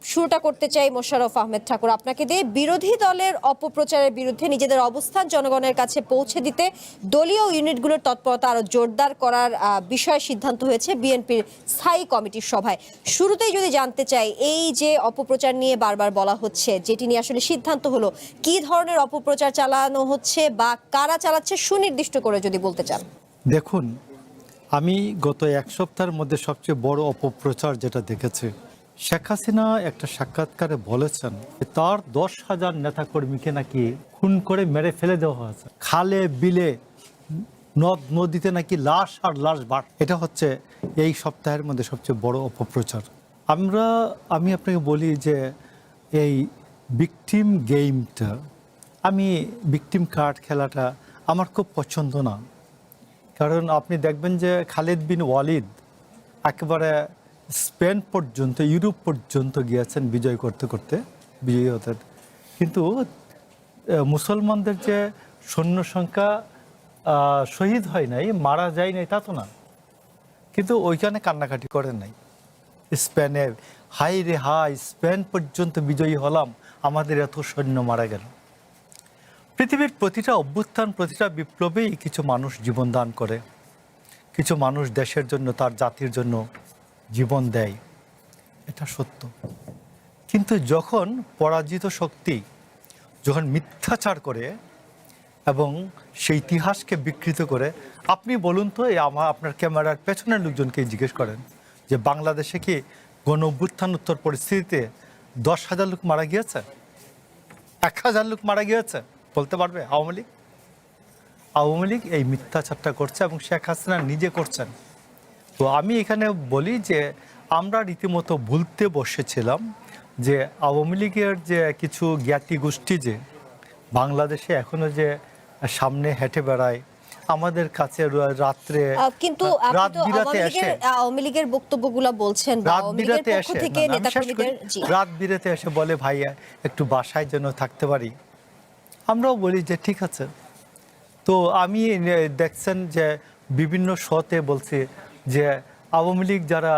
শুরুটা করতে চাই মোশাররফ আহমেদ ঠাকুর আপনাকে দিয়ে। বিরোধী দলের অপপ্রচারের বিরুদ্ধে নিজেদের অবস্থান জনগণের কাছে পৌঁছে দিতে দলীয় ইউনিটগুলোর তৎপরতা আরো জোরদার করার বিষয়ে সিদ্ধান্ত হয়েছে বিএনপির স্থায়ী কমিটির সভায়। শুরুতেই যদি জানতে চাই, এই যে অপপ্রচার নিয়ে বারবার বলা হচ্ছে, যেটি নিয়ে আসলে সিদ্ধান্ত হলো, কি ধরনের অপপ্রচার চালানো হচ্ছে বা কারা চালাচ্ছে সুনির্দিষ্ট করে যদি বলতে চান। দেখুন, আমি গত এক সপ্তাহের মধ্যে সবচেয়ে বড় অপপ্রচার যেটা দেখেছি, শেখ হাসিনা একটা সাক্ষাৎকারে বলেছেন তার 10,000 নেতাকর্মীকে নাকি খুন করে মেরে ফেলে দেওয়া হয়েছে, খালে বিলে নদ নদীতে নাকি লাশ আর লাশ বাড়। এটা হচ্ছে এই সপ্তাহের মধ্যে সবচেয়ে বড় অপপ্রচার। আমি আপনাকে বলি যে এই ভিকটিম গেমটা, আমি ভিকটিম কার্ড খেলাটা আমার খুব পছন্দ না। কারণ আপনি দেখবেন যে খালিদ বিন ওয়ালিদ একেবারে স্পেন পর্যন্ত, ইউরোপ পর্যন্ত গিয়েছেন বিজয় করতে করতে, বিজয়ী হতেন। কিন্তু মুসলমানদের যে সৈন্য সংখ্যা শহীদ হয় নাই, মারা যায় নাই, তা তো না। কিন্তু ওইখানে কান্নাকাটি করেন নাই। স্পেনে হাই রে হাই, স্পেন পর্যন্ত বিজয়ী হলাম, আমাদের এত সৈন্য মারা গেল। পৃথিবীর প্রতিটা অভ্যুত্থান, প্রতিটা বিপ্লবেই কিছু মানুষ জীবন দান করে, কিছু মানুষ দেশের জন্য, তার জাতির জন্য জীবন দেয়, এটা সত্য। কিন্তু যখন পরাজিত শক্তি যখন মিথ্যাচার করে এবং সেই ইতিহাসকে বিকৃত করে, আপনি বলুন তো, আপনার ক্যামেরার পেছনের লোকজনকে জিজ্ঞেস করেন যে বাংলাদেশে কি গণ অভ্যুত্থানোত্তর পরিস্থিতিতে 10,000 লোক মারা গিয়েছে, 1,000 লোক মারা গিয়েছে? বলতে পারবে? আওয়ামী লীগ এই মিথ্যাচারটা করছে এবং শেখ হাসিনা নিজে করছেন। তো আমি এখানে বলি যে আমরা রীতিমতো ভুলতে বসেছিলাম যে আওয়ামী লীগের যে কিছু জ্ঞাতি গোষ্ঠী যে বাংলাদেশে এখনো যে সামনে হেঁটে বেড়ায়, আমাদের কাছে রাত্রে কিন্তু আওয়ামী লীগের বক্তব্যগুলো বলছেন, রাত বিরেতে এসে বলে ভাইয়া একটু বাসায় যেন থাকতে পারি। আমরাও বলি যে ঠিক আছে। তো আমি দেখছেন যে বিভিন্ন শোতে বলছি যে আওয়ামী লীগ যারা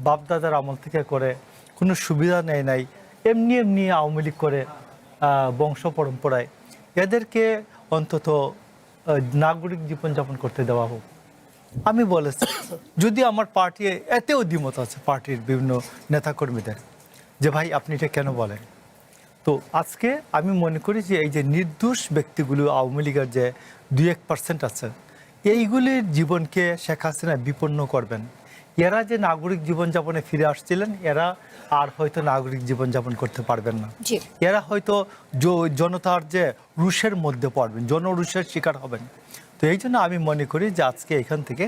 বাপদাদার আমল থেকে করে, কোনো সুবিধা নেয় নাই, এমনি এমনি আওয়ামী লীগ করে বংশ পরম্পরায়, এদেরকে অন্তত নাগরিক জীবনযাপন করতে দেওয়া হোক। আমি বলেছি, যদি আমার পার্টি এতেও দ্বিমত আছে, পার্টির বিভিন্ন নেতাকর্মীদের, যে ভাই আপনি এটা কেন বলেন। তো আজকে আমি মনে করি যে এই যে নির্দোষ ব্যক্তিগুলো আওয়ামী লীগের যে 2-1% আছে, এইগুলির জীবনকে শেখ হাসিনা বিপন্ন করবেন। এরা যে নাগরিক জীবনযাপনে ফিরে আসছিলেন, এরা আর হয়তো নাগরিক জীবনযাপন করতে পারবেন না। এরা হয়তো জনতার যে রুশের মধ্যে পড়বেন, জনরুশের শিকার হবেন। তো এই জন্য আমি মনে করি যে আজকে এখান থেকে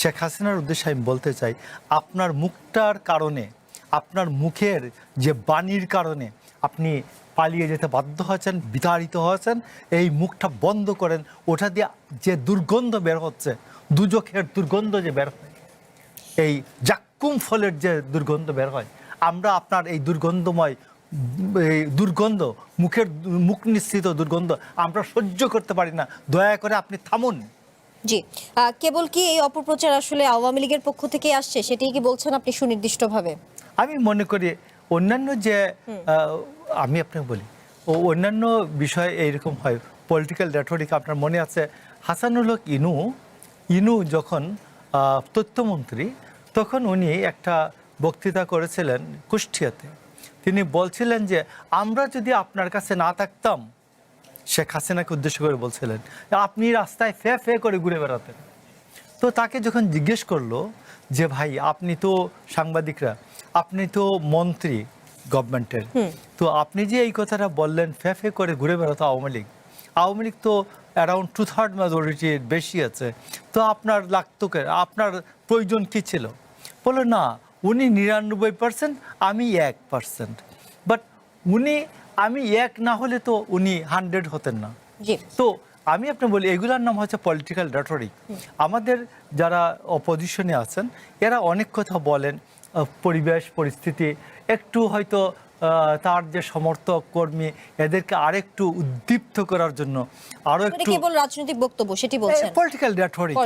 শেখ হাসিনার উদ্দেশ্যে আমি বলতে চাই, আপনার মুখটার কারণে, আপনার মুখের যে বাণীর কারণে আপনি পালিয়ে যেতে বাধ্য হয়েছেন, বিতাড়িত হয়েছেন। এই মুখটা বন্ধ করেন। ওটা দিয়ে যে দুর্গন্ধ বের হচ্ছে, দুজখের দুর্গন্ধ যে বের হয়, এই জাক্কুম ফলের যে দুর্গন্ধ বের হয়, আমরা আপনার এই দুর্গন্ধময় দুর্গন্ধ, মুখ নিঃসৃত দুর্গন্ধ আমরা সহ্য করতে পারি না। দয়া করে আপনি থামুন। জি, কেবল কি এই অপপ্রচার আসলে আওয়ামী লীগের পক্ষ থেকে আসছে, সেটাই কি বলছেন আপনি সুনির্দিষ্টভাবে? আমি মনে করি অন্যান্য যে আমি আপনাকে বলি, অন্যান্য বিষয়ে এইরকম হয়, পলিটিক্যাল রেটরিক। আপনার মনে আছে হাসানুল হক ইনু যখন তথ্যমন্ত্রী, তখন উনি একটা বক্তৃতা করেছিলেন কুষ্টিয়াতে। তিনি বলছিলেন যে আমরা যদি আপনার কাছে না থাকতাম, শেখ হাসিনাকে উদ্দেশ্য করে বলছিলেন, আপনি রাস্তায় ফে ফে করে ঘুরে বেড়াতেন। তো তাকে যখন জিজ্ঞেস করলো যে ভাই আপনি তো সাংবাদিকরা, আপনি তো মন্ত্রী গভর্নমেন্টের, তো আপনি যে এই কথাটা বললেন ফে ফে করে ঘুরে বেড়াতো আওয়ামী লীগ তো অ্যারাউন্ড 2/3 মেজরিটির বেশি আছে, তো আপনার লাগতো, আপনার প্রয়োজন কি ছিল? বলে না, উনি 99%, আমি 1%। বাট আমি 1 না হলে তো উনি 100 হতেন না। তো আমি আপনার বলি, এগুলার নাম হচ্ছে পলিটিক্যাল রেটরিক। আমাদের যারা অপোজিশনে আছেন, এরা অনেক কথা বলেন, পরিবেশ পরিস্থিতি একটু হয়তো তার যে সমর্থক কর্মী, এদেরকে আরেকটু উদ্দীপ্ত করার জন্য, আরো একটু কেবল রাজনৈতিক বক্তব্য সেটি বলছেন, পলিটিক্যাল রেটরিক,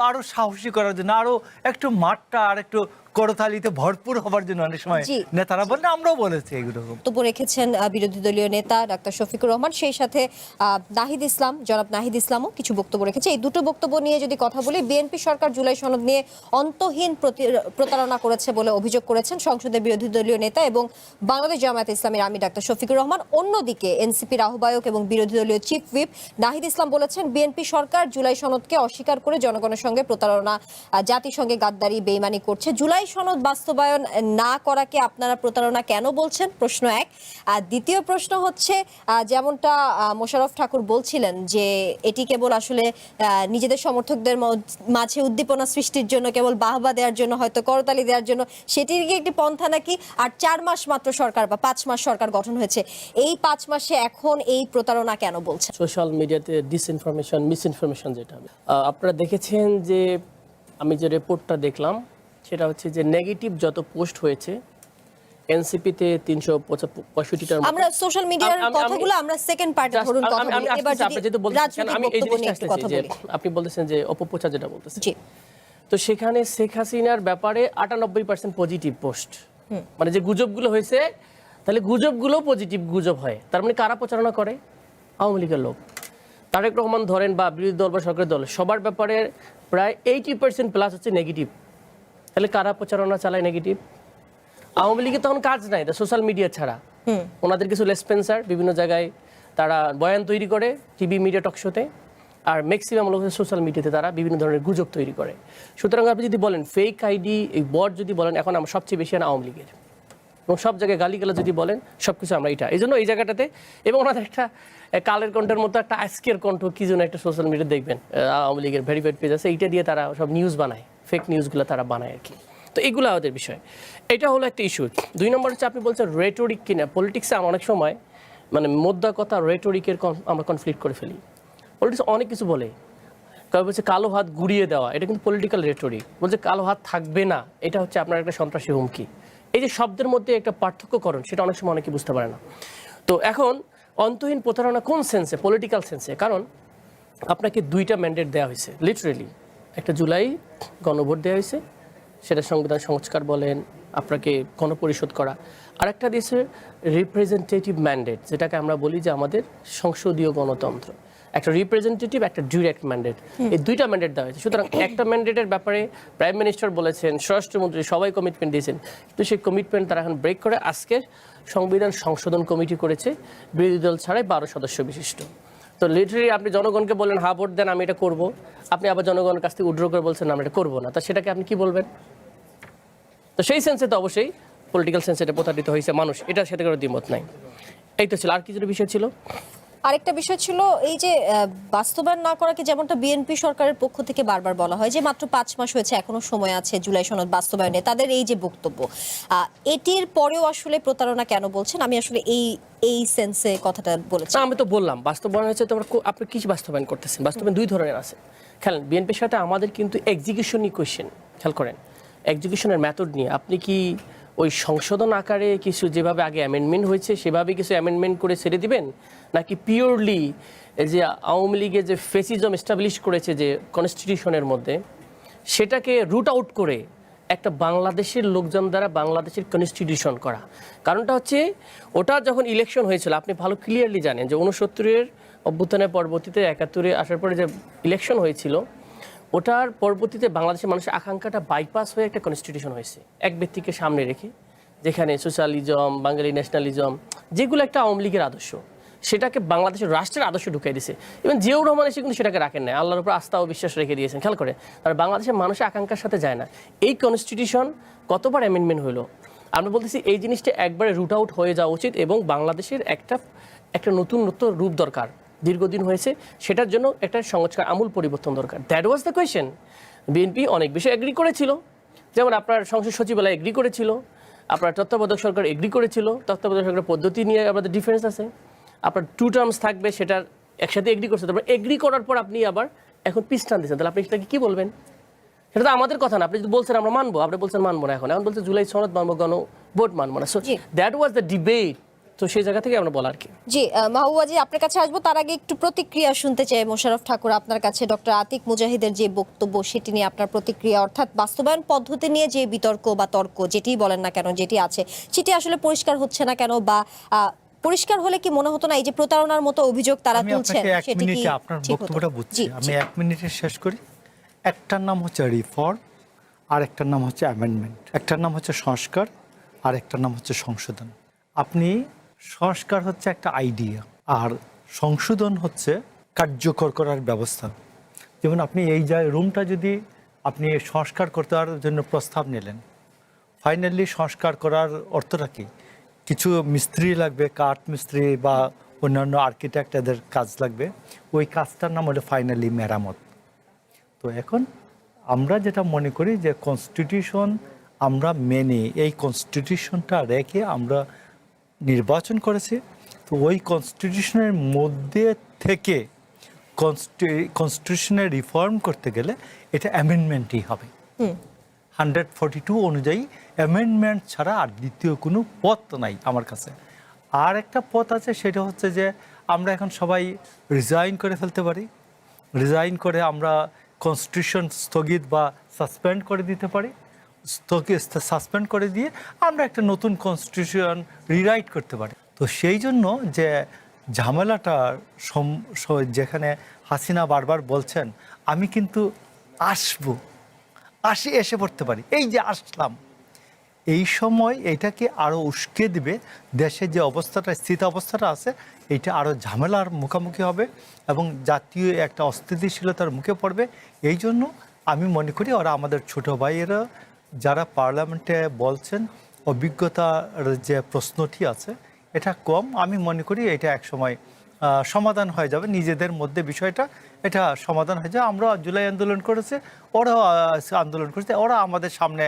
আরো সাহসী করার জন্য, আরো একটু মাঠটা আর একটু করতালিতে ভরপুর হবার জন্য অনেক সময় জি। নেতারা বলেন, আমরাও বলেছি এগুলো। বক্তব্য রেখেছেন বিরোধী দলীয় নেতা ডাক্তার শফিকুর রহমান, সেই সাথে নাহিদ ইসলাম, জনাব নাহিদ ইসলামও কিছু বক্তব্য রেখেছে। এই দুটো বক্তব্য নিয়ে যদি কথা বলি, বিএনপি সরকার জুলাই সনদ নিয়ে অন্তহীন প্রতারণা করেছে বলে অভিযোগ করেছেন সংসদের বিরোধী দলীয় নেতা এবং বাংলাদেশ জামায়াতে ইসলামীর আমির ডাক্তার শফিকুর রহমান। অন্যদিকে এনসিপির আহ্বায়ক এবং বিরোধী দলীয় চিফ হুইপ নাহিদ ইসলাম বলেছেন, বিএনপি সরকার জুলাই সনদকে অস্বীকার করে জনগণের সঙ্গে প্রতারণা, জাতিসংঘে গাদ্দারি, বেইমানি করছে। জুলাই সনদ বাস্তবায়ন না করাকে আপনারা প্রতারণা কেন বলছেন? প্রশ্ন এক। আর দ্বিতীয় প্রশ্ন হচ্ছে, যেমনটা মোশাররফ ঠাকুর বলছিলেন যে এটি কেবল আসলে নিজেদের সমর্থকদের মাঝে উদ্দীপনা সৃষ্টির জন্য, কেবল বাহবা দেওয়ার জন্য, হয়তো করতালি দেওয়ার জন্য, সেটির কি একটি পন্থা নাকি? আর 4 মাস মাত্র সরকার বা 5 মাস সরকার গঠন হয়েছে, এই 5 মাসে এখন এই প্রতারণা কেন বলছেন? সোশ্যাল মিডিয়াতে ডিসইনফরমেশন, মিসইনফরমেশন যেটা আপনারা দেখেছেন, যে আমি যে রিপোর্টটা দেখলাম সেটা হচ্ছে যে নেগেটিভ যত পোস্ট হয়েছে এনসিপিতে 365টার, আমরা সোশ্যাল মিডিয়ার কথাগুলো আমরা সেকেন্ড পার্টে ধরুন কথা বলি। এবার যদি রাজনৈতিক বক্তব্য নিয়ে একটু কথা বলি। আপনি বলতেছেন যে অপপ্রচার যেটা বলতেছেন, জি, তো সেখানে শেখ হাসিনার ব্যাপারে 98% পজিটিভ পোস্ট, মানে যে গুজবগুলো হয়েছে, তাহলে গুজবগুলো পজিটিভ গুজব হয়। তার মানে কারা প্রচারণা করে? আওয়ামী লীগের লোক। তারেক রহমান ধরেন বা বিরোধী দল বা সরকারি দল, সবার ব্যাপারে প্রায় 80% প্লাস হচ্ছে নেগেটিভ। তাহলে কারা প্রচারণা চালায় নেগেটিভ? আওয়ামী লীগের তখন কাজ নাই সোশ্যাল মিডিয়া ছাড়া। ওনাদের কিছু লেসপেন্সার বিভিন্ন জায়গায় তারা বয়ান তৈরি করে, টিভি মিডিয়া টক শোতে, আর ম্যাক্সিমাম লোক সোশ্যাল মিডিয়াতে তারা বিভিন্ন ধরনের গুজব তৈরি করে। সুতরাং আপনি যদি বলেন ফেক আইডি, এই বট যদি বলেন, এখন আমরা সবচেয়ে বেশি আওয়ামী লীগের, এবং সব জায়গায় গালিগালা যদি বলেন, সব কিছু আমরা এটা, এই জন্য এই জায়গাটাতে। এবং ওনাদের একটা কালের কণ্ঠের মতো একটা আজকের কণ্ঠ কি যেন একটা সোশ্যাল মিডিয়া দেখবেন, আওয়ামী লীগের ভেরিফাইড পেজ আছে, এইটা দিয়ে তারা সব নিউজ বানায়, ফেক নিউজগুলো তারা বানায় আর কি। তো এগুলো আমাদের বিষয়, এটা হলো একটা ইস্যু। 2 নম্বর হচ্ছে আপনি বলছেন রেটোরিক কিনা, পলিটিক্সে আমরা অনেক সময় মানে মোদ্দা কথা রেটোরিকের আমরা কনফ্লিক্ট করে ফেলি। পলিটিক্স অনেক কিছু বলে, কেউ বলছে কালো হাত গুড়িয়ে দেওয়া, এটা কিন্তু পলিটিক্যাল রেটোরিক। বলছে কালো হাত থাকবে না, এটা হচ্ছে আপনার একটা সন্ত্রাসী হুমকি। এই যে শব্দের মধ্যে একটা পার্থক্যকরণ, সেটা অনেক সময় অনেকে বুঝতে পারে না। তো এখন অন্তহীন প্রতারণা কোন সেন্সে? পলিটিক্যাল সেন্সে। কারণ আপনাকে 2টা ম্যান্ডেট দেওয়া হয়েছে, লিটারেলি। একটা জুলাই গণভোট দেওয়া হয়েছে, সেটা সংবিধান সংস্কার বলেন, আপনাকে গণপরিষদ করা। আর একটা দিয়েছে রিপ্রেজেন্টেটিভ ম্যান্ডেট, যেটাকে আমরা বলি যে আমাদের সংসদীয় গণতন্ত্র। একটা রিপ্রেজেন্টেটিভ, একটা ডিরেক্ট ম্যান্ডেট, এই 2টা ম্যান্ডেট দেওয়া হয়েছে। সুতরাং একটা ম্যান্ডেটের ব্যাপারে প্রাইম মিনিস্টার বলেছেন, স্বরাষ্ট্রমন্ত্রী, সবাই কমিটমেন্ট দিয়েছেন, কিন্তু সেই কমিটমেন্ট তারা এখন ব্রেক করে আজকে সংবিধান সংশোধন কমিটি করেছে, বিরোধী দল ছাড়াই 12 সদস্য বিশিষ্ট। তো লিটারেলি আপনি জনগণকে বললেন হা ভোট দেন, আমি এটা করবো, আপনি আবার জনগণের কাছ থেকে উইথড্র করে বলছেন আমি এটা করবো না, তা সেটাকে আপনি কি বলবেন? তো সেই সেন্সে তো অবশ্যই পলিটিক্যাল সেন্সে এটা প্রতারিত হয়েছে মানুষ, এটার সাথে কোনো দ্বিমত নাই। এই তো ছিল। আর কিছু বিষয় ছিল, আরেকটা বিষয় ছিল এই যে বাস্তবায়ন না করাকে, যেমনটা বিএনপি সরকারের পক্ষ থেকে বারবার বলা হয় যে মাত্র 5 মাস হয়েছে, এখনো সময় আছে জুলাই সনদ বাস্তবায়নে, তাদের এই যে বক্তব্য, এটির পরেও আসলে প্রতারণা কেন বলছেন? আমি আসলে এই সেন্সে কথাটা বলেছি। আমি তো বললাম বাস্তবায়ন হয়েছে, তো আপনি কি বাস্তবায়ন করতেছেন? বাস্তবায়ন 2 ধরনের আছে। খেলেন বিএনপির সাথে আমাদের কিন্তু এক্সিকিউশন ইকুয়েশন, খেয়াল করেন এক্সিকিউশনের মেথড নিয়ে। আপনি কি ওই সংশোধন আকারে কিছু যেভাবে আগে অ্যামেন্ডমেন্ট হয়েছে সেভাবে কিছু অ্যামেন্ডমেন্ট করে ছেড়ে দিবেন, নাকি পিওরলি যে আওয়ামী লীগে যে ফেসিজম এস্টাবলিশ করেছে যে কনস্টিটিউশনের মধ্যে, সেটাকে রুট আউট করে একটা বাংলাদেশের লোকজন দ্বারা বাংলাদেশের কনস্টিটিউশন করা? কারণটা হচ্ছে ওটা যখন ইলেকশন হয়েছিল, আপনি ভালো ক্লিয়ারলি জানেন যে 69-এর অভ্যুত্থানের পরবর্তীতে 71-এ আসার পরে যে ইলেকশন হয়েছিল, ওটার পরবর্তীতে বাংলাদেশের মানুষের আকাঙ্ক্ষাটা বাইপাস হয়ে একটা কনস্টিটিউশন হয়েছে এক ব্যক্তিকে সামনে রেখে, যেখানে সোশ্যালিজম, বাঙালি ন্যাশনালিজম, যেগুলো একটা আওয়ামী লীগের আদর্শ, সেটাকে বাংলাদেশের রাষ্ট্রের আদর্শ ঢুকিয়ে দিয়েছে। এবং জিয়াউর রহমান এসে কিন্তু সেটাকে রাখেন না, আল্লাহর উপর আস্থা ও বিশ্বাস রেখে দিয়েছেন। খেয়াল করে, আর বাংলাদেশের মানুষের আকাঙ্ক্ষার সাথে যায় না। এই কনস্টিটিউশন কতবার অ্যামেন্ডমেন্ট হলো? আমরা বলতেছি এই জিনিসটা একবারে রুট আউট হয়ে যাওয়া উচিত, এবং বাংলাদেশের একটা নতুন রূপ দরকার, দীর্ঘদিন হয়েছে, সেটার জন্য একটা সংস্কার, আমূল পরিবর্তন দরকার। That was the question. BNP অনেক বিষয়ে এগ্রি করেছিল, যেমন আপনার সংসদ সচিবালয় এগ্রি করেছিল, আপনার তত্ত্বাবধায়ক সরকার এগ্রি করেছিল, তত্ত্বাবধায়ক সরকারের পদ্ধতি নিয়ে আমাদের ডিফারেন্স আছে, আপনার 2 টার্মস থাকবে, সেটার একসাথে এগ্রি করছে। তারপর এগ্রি করার পর আপনি আবার এখন পিস টান দিচ্ছেন, তাহলে আপনি সেটাকে কি বলবেন? সেটা তো আমাদের কথা না। আপনি যদি বলছেন আমরা মানবো, আপনি বলছেন মানবো না, এখন বলছে জুলাই সনদ মানবো, ভোট মানবো না। So that was the debate তো সেই জায়গা থেকে আমরা বলা আর কি। জি মাহবুবাজি আপনার কাছে আসবো, তার আগে একটু প্রতিক্রিয়া শুনতে চাই মোশাররফ ঠাকুর আপনার কাছে। ডক্টর আতিক মুজাহিদের যে বক্তব্য সেটি নিয়ে আপনার প্রতিক্রিয়া, অর্থাৎ বাস্তবায়ন পদ্ধতি নিয়ে যে বিতর্ক বা তর্ক যেটি বলেন না কেন যেটি আছে সেটি আসলে পরিষ্কার হচ্ছে না কেন, বা পরিষ্কার হলে কি মনে হতো না এই যে প্রতারণার মতো অভিযোগ তারা আমি তুলছেন আপনাকে এক সেটি কি মিনিটে আপনার ঠিক হতো? বক্তব্যটা বুঝছি, জি, আমি জি। 1 মিনিটে শেষ করি। একটার নাম হচ্ছে রিফর্ম, আর একটার নাম হচ্ছে অ্যামেন্ডমেন্ট। একটার নাম হচ্ছে সংস্কার, আর একটার নাম হচ্ছে সংশোধন। আপনি সংস্কার হচ্ছে একটা আইডিয়া, আর সংশোধন হচ্ছে কার্যকর করার ব্যবস্থা। যেমন আপনি এই রুমটা যদি আপনি সংস্কার করতে জন্য প্রস্তাব নিলেন, ফাইনালি সংস্কার করার অর্থটা কি? কিছু মিস্ত্রি লাগবে, কাঠ মিস্ত্রি বা অন্যান্য আর্কিটেক্ট, এদের কাজ লাগবে। ওই কাজটার নাম হলো ফাইনালি মেরামত। তো এখন আমরা যেটা মনে করি যে কনস্টিটিউশন আমরা মেনে, এই কনস্টিটিউশনটা রেখে আমরা নির্বাচন করেছি। তো ওই কনস্টিটিউশনের মধ্যে থেকে কনস্টিটিউশনের রিফর্ম করতে গেলে এটা অ্যামেন্ডমেন্টই হবে। 142 অনুযায়ী অ্যামেন্ডমেন্ট ছাড়া আর দ্বিতীয় কোনো পথ নাই আমার কাছে। আর একটা পথ আছে, সেটা হচ্ছে যে আমরা এখন সবাই রিজাইন করে ফেলতে পারি। রিজাইন করে আমরা কনস্টিটিউশন স্থগিত বা সাসপেন্ড করে দিতে পারি। সাসপেন্ড করে দিয়ে আমরা একটা নতুন কনস্টিটিউশন রিরাইট করতে পারি। তো সেই জন্য যে ঝামেলাটা যেখানে হাসিনা বারবার বলছেন আমি কিন্তু এসে পড়তে পারি, এই যে আসলাম, এই সময় এটাকে আরও উস্কে দিবে। দেশে যে অবস্থাটা, স্থিত অবস্থাটা আছে, এইটা আরও ঝামেলার মুখোমুখি হবে এবং জাতীয় একটা অস্থিতিশীলতার মুখে পড়বে। এই জন্য আমি মনে করি ওরা আমাদের ছোট ভাইয়েরা যারা পার্লামেন্টে বলছেন, অভিজ্ঞতার যে প্রশ্নটি আছে এটা কম, আমি মনে করি এটা একসময় সমাধান হয়ে যাবে নিজেদের মধ্যে। বিষয়টা এটা সমাধান হয়ে যাবে। আমরা জুলাই আন্দোলন করেছে, ওরাও আন্দোলন করেছে, ওরা আমাদের সামনে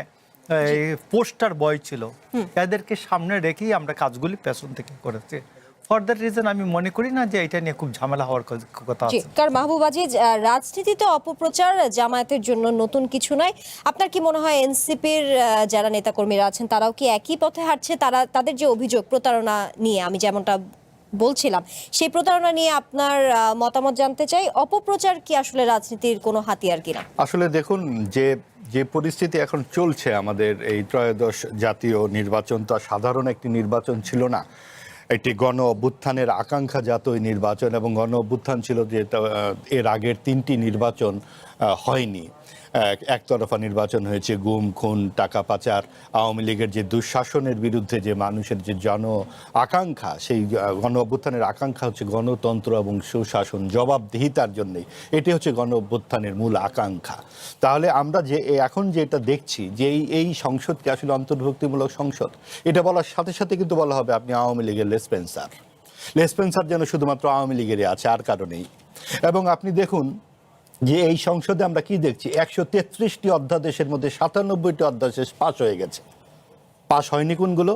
পোস্টার বয় ছিল, এদেরকে সামনে রেখেই আমরা কাজগুলি পেছন থেকে করেছি। ফর দ্যাট রিজন আমি মনে করি না যে এটা নিয়ে খুব ঝামেলা হওয়ার কথা আছে। কারণ মাহবুবাজি রাজনীতিতে অপপ্রচার জামায়াতের জন্য নতুন কিছু নয়। আপনার কি মনে হয় এনসিপির যারা নেতাকর্মীরা আছেন তারাও কি একই পথে হাঁটছে? তাদের যে অভিযোগ প্রতারণা নিয়ে, আমি যেমনটা বলছিলাম, সেই প্রতারণা নিয়ে আপনার মতামত জানতে চাই। অপপ্রচার কি আসলে রাজনীতির কোনো হাতিয়ার কিনা? আসলে দেখুন, যে পরিস্থিতি এখন চলছে, আমাদের এই ত্রয়োদশ জাতীয় নির্বাচন তো সাধারণ একটি নির্বাচন ছিল না। একটি গণ অভ্যুত্থানের আকাঙ্ক্ষাজাত নির্বাচন, এবং গণ অভ্যুত্থান ছিল যে এর আগের 3টি নির্বাচন হয়নি। একতরফা নির্বাচন হয়েছে, গুম খুন টাকা পাচার, আওয়ামী লীগের যে দুঃশাসনের বিরুদ্ধে যে মানুষের যে জন আকাঙ্ক্ষা, সেই গণ অভ্যুত্থানের আকাঙ্ক্ষা হচ্ছে গণতন্ত্র এবং সুশাসন, জবাবদিহিতার জন্যই। এটি হচ্ছে গণ অভ্যুত্থানের মূল আকাঙ্ক্ষা। তাহলে আমরা যে এখন যেটা দেখছি যে এই সংসদকে আসলে অন্তর্ভুক্তিমূলক সংসদ, এটা বলার সাথে সাথে কিন্তু বলা হবে আপনি আওয়ামী লীগের লেসপেন্সার যেন শুধুমাত্র আওয়ামী লীগেরই আছে, আর কারণেই। এবং আপনি দেখুন যে এই সংসদে আমরা কি দেখছি, 133টি অধ্যাদেশের মধ্যে 97টি অধ্যাদেশ পাশ হয়ে গেছে। পাশ হয়নি কোনগুলো?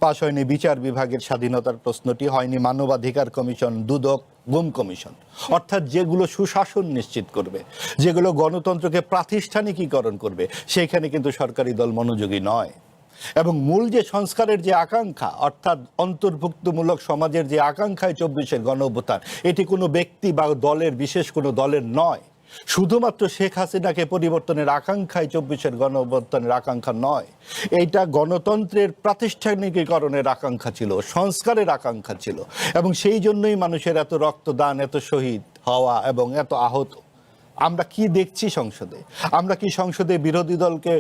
পাশ হয়নি বিচার বিভাগের স্বাধীনতার প্রশ্নটি, হয়নি মানবাধিকার কমিশন, দুদক, গুম কমিশন, অর্থাৎ যেগুলো সুশাসন নিশ্চিত করবে, যেগুলো গণতন্ত্রকে প্রাতিষ্ঠানিকীকরণ করবে, সেইখানে কিন্তু সরকারি দল মনোযোগী নয়। এবং মূল যে সংস্কারের যে আকাঙ্ক্ষা, অর্থাৎ অন্তর্ভুক্তমূলক সমাজের যে আকাঙ্ক্ষায় 24-এর গণ অভ্যুত্থান, এটি কোনো ব্যক্তি বা দলের, বিশেষ কোনো দলের নয়। শুধুমাত্র শেখ হাসিনাকে পরিবর্তনের আকাঙ্ক্ষায় 24-এর গণ অভ্যুত্থানের আকাঙ্ক্ষা নয়, এইটা গণতন্ত্রের প্রাতিষ্ঠানিকীকরণের আকাঙ্ক্ষা ছিল, সংস্কারের আকাঙ্ক্ষা ছিল। এবং সেই জন্যই মানুষের এত রক্তদান, এত শহীদ হওয়া এবং এত আহত। আমরা কি দেখছি সংসদে? আমরা কি সংসদে বিরোধী দলকে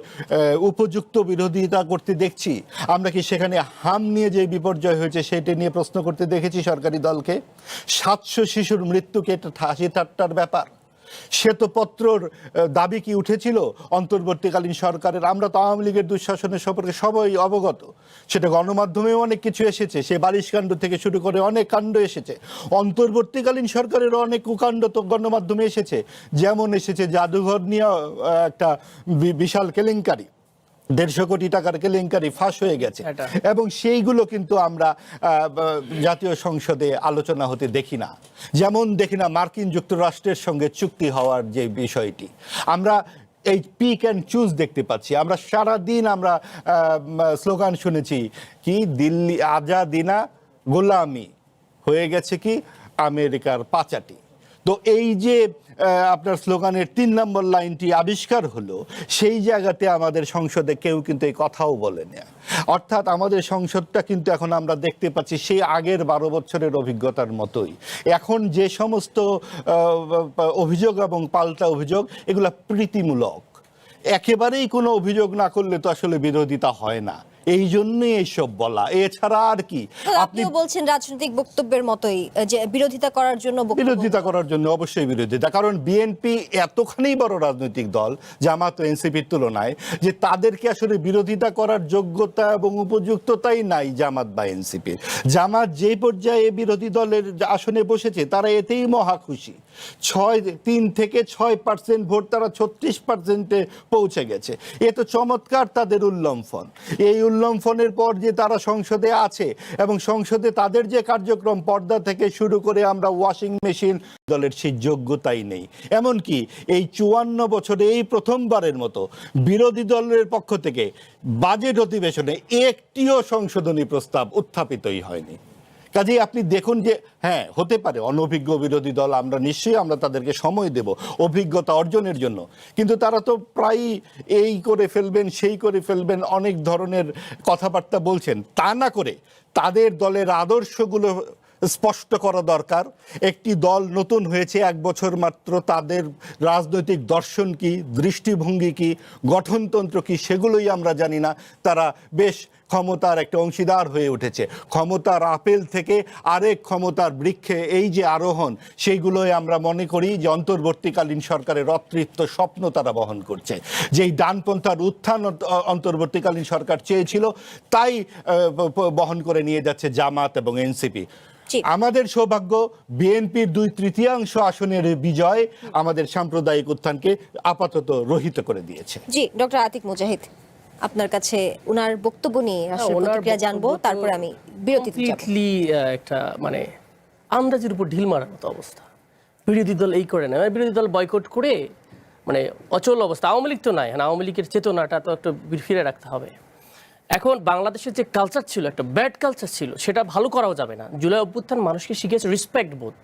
উপযুক্ত বিরোধিতা করতে দেখছি? আমরা কি সেখানে হাম নিয়ে যে বিপর্যয় হয়েছে সেটা নিয়ে প্রশ্ন করতে দেখেছি সরকারি দলকে? 700 শিশুর মৃত্যুকে এটা হাসি ঠাট্টার ব্যাপার? শ্বেতপত্রর দাবি কি উঠেছিল অন্তর্বর্তীকালীন সরকারের? আমরা তো আওয়ামী লীগের দুঃশাসনের সম্পর্কে সবাই অবগত, সেটা গণমাধ্যমেও অনেক কিছু এসেছে, সে বালিশ কাণ্ড থেকে শুরু করে অনেক কাণ্ড এসেছে। অন্তর্বর্তীকালীন সরকারেরও অনেক কুকাণ্ড তো গণমাধ্যমে এসেছে, যেমন এসেছে জাদুঘর নিয়ে একটা বিশাল কেলেঙ্কারি, 150 কোটি টাকার কেলেঙ্কারি ফাঁস হয়ে গেছে, এবং সেইগুলো কিন্তু আমরা জাতীয় সংসদে আলোচনা হতে দেখি না। যেমন দেখি না মার্কিন যুক্তরাষ্ট্রের সঙ্গে চুক্তি হওয়ার যে বিষয়টি, আমরা এই পিক অ্যান্ড চুজ দেখতে পাচ্ছি। আমরা সারাদিন আমরা স্লোগান শুনেছি কি, দিল্লি আজাদিনা গোলামি, হয়ে গেছে কি আমেরিকার পাচাটি। তো এই যে আপনার স্লোগানের 3 নম্বর লাইনটি আবিষ্কার হলো, সেই জায়গাতে আমাদের সংসদে কেউ কিন্তু এই কথাও বলে না। অর্থাৎ আমাদের সংসদটা কিন্তু এখন আমরা দেখতে পাচ্ছি সেই আগের 12 বছরের অভিজ্ঞতার মতোই। এখন যে সমস্ত অভিযোগ এবং পাল্টা অভিযোগ, এগুলা প্রীতিমূলক। একেবারেই কোনো অভিযোগ না করলে তো আসলে বিরোধিতা হয় না, এই জন্যই এইসব বলা, এছাড়া আর কি। আপনিও বলছেন রাজনৈতিক বক্তব্যের মতোই যে বিরোধিতা করার জন্য বিরোধিতা করার জন্য অবশ্যই বিরোধিতা, কারণ বিএনপি এতখানি বড় রাজনৈতিক দল জামাত ও এনসিপির তুলনায়, যে তাদেরকে আসলে বিরোধিতা করার যোগ্যতা এবং উপযুক্ততাই নাই জামাত বা এনসিপির। জামাত যেই পর্যায়ে বিরোধী দলের আসনে বসেছে তারা এতেই মহা খুশি। 3 থেকে 6% ভোট তারা 36%-এ পৌঁছে গেছে। এ তো চমৎকার তাদের উল্লম্ফন। এই উল্লম্ফনের পর যে তারা সংসদে আছে এবং সংসদে তাদের যে কার্যক্রম, পর্দা থেকে শুরু করে আমরা ওয়াশিং মেশিন, দলের সেই যোগ্যতাই নেই। এমনকি এই 54 বছরে এই প্রথমবারের মতো বিরোধী দলের পক্ষ থেকে বাজেট অধিবেশনে একটিও সংশোধনী প্রস্তাব উত্থাপিতই হয়নি। কাজেই আপনি দেখুন যে হ্যাঁ, হতে পারে অনভিজ্ঞ বিরোধী দল, আমরা নিশ্চয়ই আমরা তাদেরকে সময় দেব অভিজ্ঞতা অর্জনের জন্য, কিন্তু তারা তো প্রায়ই এই করে ফেলবেন সেই করে ফেলবেন অনেক ধরনের কথাবার্তা বলছেন। তা না করে তাদের দলের আদর্শগুলো স্পষ্ট করা দরকার। একটি দল নতুন হয়েছে 1 বছর মাত্র, তাদের রাজনৈতিক দর্শন কি, দৃষ্টিভঙ্গি কি, গঠনতন্ত্র কি, সেগুলোই আমরা জানি না। তারা বেশ ক্ষমতার একটা অংশীদার হয়ে উঠেছে। ক্ষমতার আপেল থেকে আরেক ক্ষমতার বৃক্ষে এই যে আরোহণ, সেইগুলোই আমরা মনে করি যে অন্তর্বর্তীকালীন সরকারের অতৃপ্ত স্বপ্ন তারা বহন করছে। যেই ডানপন্থার উত্থান অন্তর্বর্তীকালীন সরকার চেয়েছিল, তাই বহন করে নিয়ে যাচ্ছে জামাত এবং এনসিপি। আমাদের সৌভাগ্য, বিএনপির 2/3 আসনের বিজয় আমাদের সাম্প্রদায়িক উত্থানকে আপাতত রহিত করে দিয়েছে। জি, ডক্টর আতিক মুজাহিদ, আপনার কাছে ওনার বক্তব্য নিয়ে আসলে প্রতিক্রিয়া জানবো, তারপরে আমি বিরতিতে যাব। কমপ্লিটলি একটা মানে আন্দাজের উপর ঢিল মারার মতো অবস্থা। বিরোধী দল এই করে না, বিরোধী দল বয়কট করে মানে অচল অবস্থা। আওয়ামী লীগ তো নাই, আওয়ামী লীগের চেতনাটা তো একটু ফিরে রাখতে হবে। এখন বাংলাদেশের যে কালচার ছিল, একটা ব্যাড কালচার ছিল, সেটা ভালো করাও যাবে না। জুলাই অভ্যুত্থান মানুষকে শিখিয়েছে রেসপেক্ট বোধ।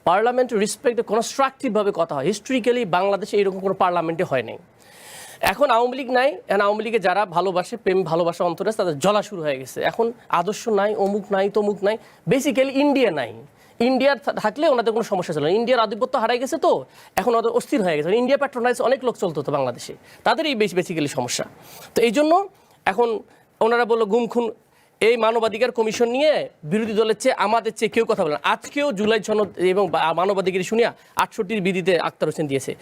পার্লামেন্ট রেসপেক্ট কনস্ট্রাকটিভভাবে কথা হয়। হিস্ট্রিক্যালি বাংলাদেশে এরকম কোনো পার্লামেন্টে হয় নাই। এখন আওয়ামী লীগ নাই, আওয়ামী লীগে যারা ভালোবাসে, প্রেম ভালোবাসা অন্তরে তাদের জ্বলা শুরু হয়ে গেছে। এখন আদর্শ নাই, অমুক নাই, তমুক নাই, বেসিক্যালি ইন্ডিয়া নাই। ইন্ডিয়ার থাকলে ওনাদের কোনো সমস্যা ছিল না। ইন্ডিয়ার আধিপত্য হারাই গেছে, তো এখন ওদের অস্থির হয়ে গেছে। ইন্ডিয়া প্যাট্রোনাইজ অনেক লোক চলতো তো বাংলাদেশে, তাদের এই বেসিক্যালি সমস্যা। তো এই জন্য এখন ওনারা বললো গুম খুন, এই মানবাধিকার কমিশন নিয়ে বিরোধী দলের চেয়ে আমাদের চেয়ে কেউ কথা বলেন। আজকেও জুলাই সনদ এবং মানবাধিকার শুনিয়া 68 বিধিতে আক্তার হোসেন দিয়েছে।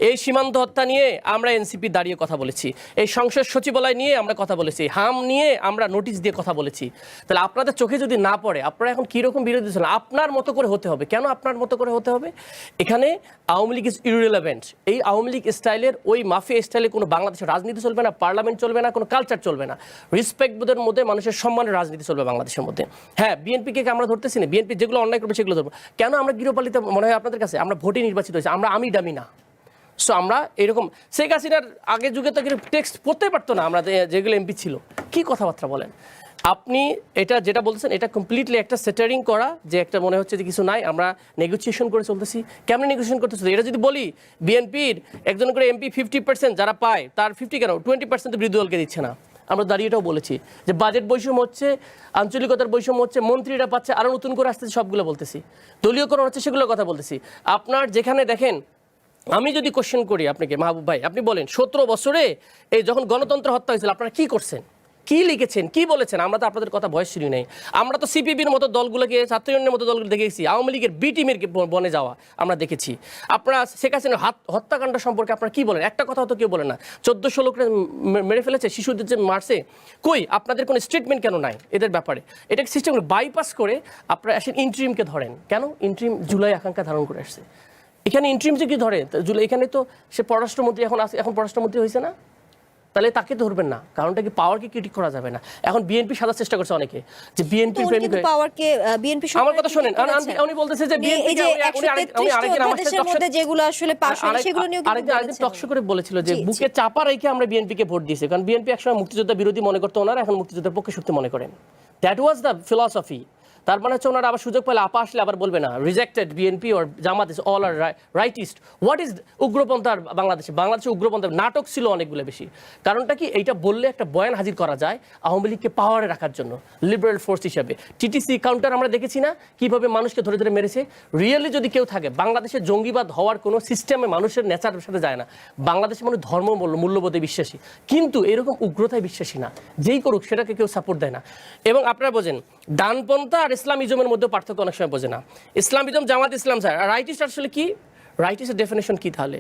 এই সীমান্ত হত্যা নিয়ে আমরা এনসিপি দাঁড়িয়ে কথা বলেছি, এই সংসদ সচিবালয় নিয়ে আমরা কথা বলেছি, হাম নিয়ে আমরা নোটিশ দিয়ে কথা বলেছি। তাহলে আপনাদের চোখে যদি না পড়ে, আপনারা এখন কীরকম বিরোধী ছিলেন? আপনার মতো করে হতে হবে। কেন আপনার মতো করে হতে হবে? এখানে আওয়ামী লীগ ইজ ইররিলেভেন্ট। এই আওয়ামী লীগ স্টাইলের, ওই মাফিয়া স্টাইলে কোনো বাংলাদেশের রাজনীতি চলবে না, পার্লামেন্ট চলবে না, কোনো কালচার চলবে না। রেসপেক্ট বোধের মধ্যে মানুষের সম্মানের রাজনীতি চলবে বাংলাদেশের মধ্যে। হ্যাঁ, বিএনপিকে আমরা ধরতেছি না, বিএনপি যেগুলো অন্যায় করবে সেগুলো ধরবো। কেন আমরা গৃহপালিত মনে হয় আপনাদের কাছে? আমরা ভোটে নির্বাচিত হয়েছি, আমি দামি না। সো আমরা এরকম শেখ হাসিনার আগের যুগে তো টেক্সট পড়তে পারতো না, আমরা যেগুলো এমপি ছিল। কি কথাবার্তা বলেন আপনি? এটা যেটা বলতেছেন এটা কমপ্লিটলি একটা সেটারিং করা, যে একটা মনে হচ্ছে যে কিছু নাই, আমরা নেগোসিয়েশন করে চলতেছি। কেমন নেগোসিয়েশন করতেছি? এটা যদি বলি বিএনপির একজন করে এমপি 50% যারা পায়, তার 50 কেন 20% বিরোধী দলকে দিচ্ছে না। আমরা দাঁড়িয়েটাও বলেছি যে বাজেট বৈষম্য হচ্ছে, আঞ্চলিকতার বৈষম্য হচ্ছে, মন্ত্রীরা পাচ্ছে, আরও নতুন করে আসতেছে, সবগুলো বলতেছি। দলীয়করণ হচ্ছে, সেগুলোর কথা বলতেছি। আপনার যেখানে দেখেন, আমি যদি কোশ্চেন করি আপনাকে মাহবুব ভাই, আপনি বলেন 17 বছরে এই যখন গণতন্ত্র হত্যা হয়েছিল আপনারা কি করছেন, কি লিখেছেন, কি বলেছেন? আমরা তো আপনাদের কথা ভয়েস শুনি নাই। আমরা তো সিপিবির মতো দলগুলোকে, ছাত্র ইউনিয়নের মতো দলগুলো দেখেছি, আওয়ামী লীগের বি টিমের বনে যাওয়া আমরা দেখেছি। আপনারা শেখ হাসিনার হত্যাকাণ্ড সম্পর্কে আপনারা কি বলেন? একটা কথা তো কেউ বলেন না। 1400 লোকরা মেরে ফেলেছে, শিশুদের যে মারছে, কই আপনাদের কোনো স্টেটমেন্ট কেন নাই এদের ব্যাপারে? এটাকে সিস্টেম বাইপাস করে আপনারা আসেন ইন্ট্রিমকে ধরেন। কেন ইন্ট্রিম জুলাই আকাঙ্ক্ষা ধারণ করে আসছে? এখানে ইন্ট্রিম যে কি ধরে জুলাই, এখানে তো সে পররাষ্ট্রমন্ত্রী এখন পররাষ্ট্রমন্ত্রী হয়েছে না, তাহলে তাকে ধরবেন না। কারণটা কি, পাওয়ারকে ক্রিটিক করা যাবে না। এখন বিএনপি সাজার চেষ্টা করছে অনেকে যে বিএনপি প্রেমিক হয়ে। পাওয়ারকে বিএনপি, আমার কথা শুনেন, উনি বলতেছে যে বিএনপি যেগুলো আসলে পাস হয় সেগুলো নিয়ে আরেকদিন টকশো করে বলেছিল যে বুকে চাপা রেখে আমরা বিএনপিকে ভোট দিয়েছি, কারণ বিএনপি একসময় মুক্তিযোদ্ধা বিরোধী মনে করতো, ওনারা এখন মুক্তিযোদ্ধার পক্ষে শক্তি মনে করেন। That was the philosophy. তার মানে হচ্ছে ওনারা আবার সুযোগ পেলে আপা আসলে আবার বলবে না rejected BNP or Jamaat is all are rightist. What is উগ্রপন্থার বাংলাদেশে উগ্রপন্থা নাটক ছিল অনেকগুলো বেশি। কারণটা কি, এইটা বললে একটা বয়ান হাজির করা যায় আওয়ামী লীগকে পাওয়ারে রাখার জন্য লিবারেল ফোর্স হিসেবে। টিটিসি কাউন্টার আমরা দেখেছি না কিভাবে মানুষকে ধরে ধরে মেরেছে। রিয়েলি যদি কেউ থাকে, বাংলাদেশে জঙ্গিবাদ হওয়ার কোনো সিস্টেমে মানুষের নেচারের সাথে যায় না। বাংলাদেশে মানুষ ধর্ম মূল্যবোধে বিশ্বাসী, কিন্তু এরকম উগ্রতায় বিশ্বাসী না। যেই করুক সেটাকে কেউ সাপোর্ট দেয় না। এবং আপনারা বোঝেন ডানপন্থা আর ইসলামিজমের মধ্যে পার্থক্য অনেক সময় বোঝে না। ইসলামিজম জামাত ইসলাম স্যার, আর রাইটিস্ট আসলে কি, রাইটিস্টের ডেফিনেশন কি? তাহলে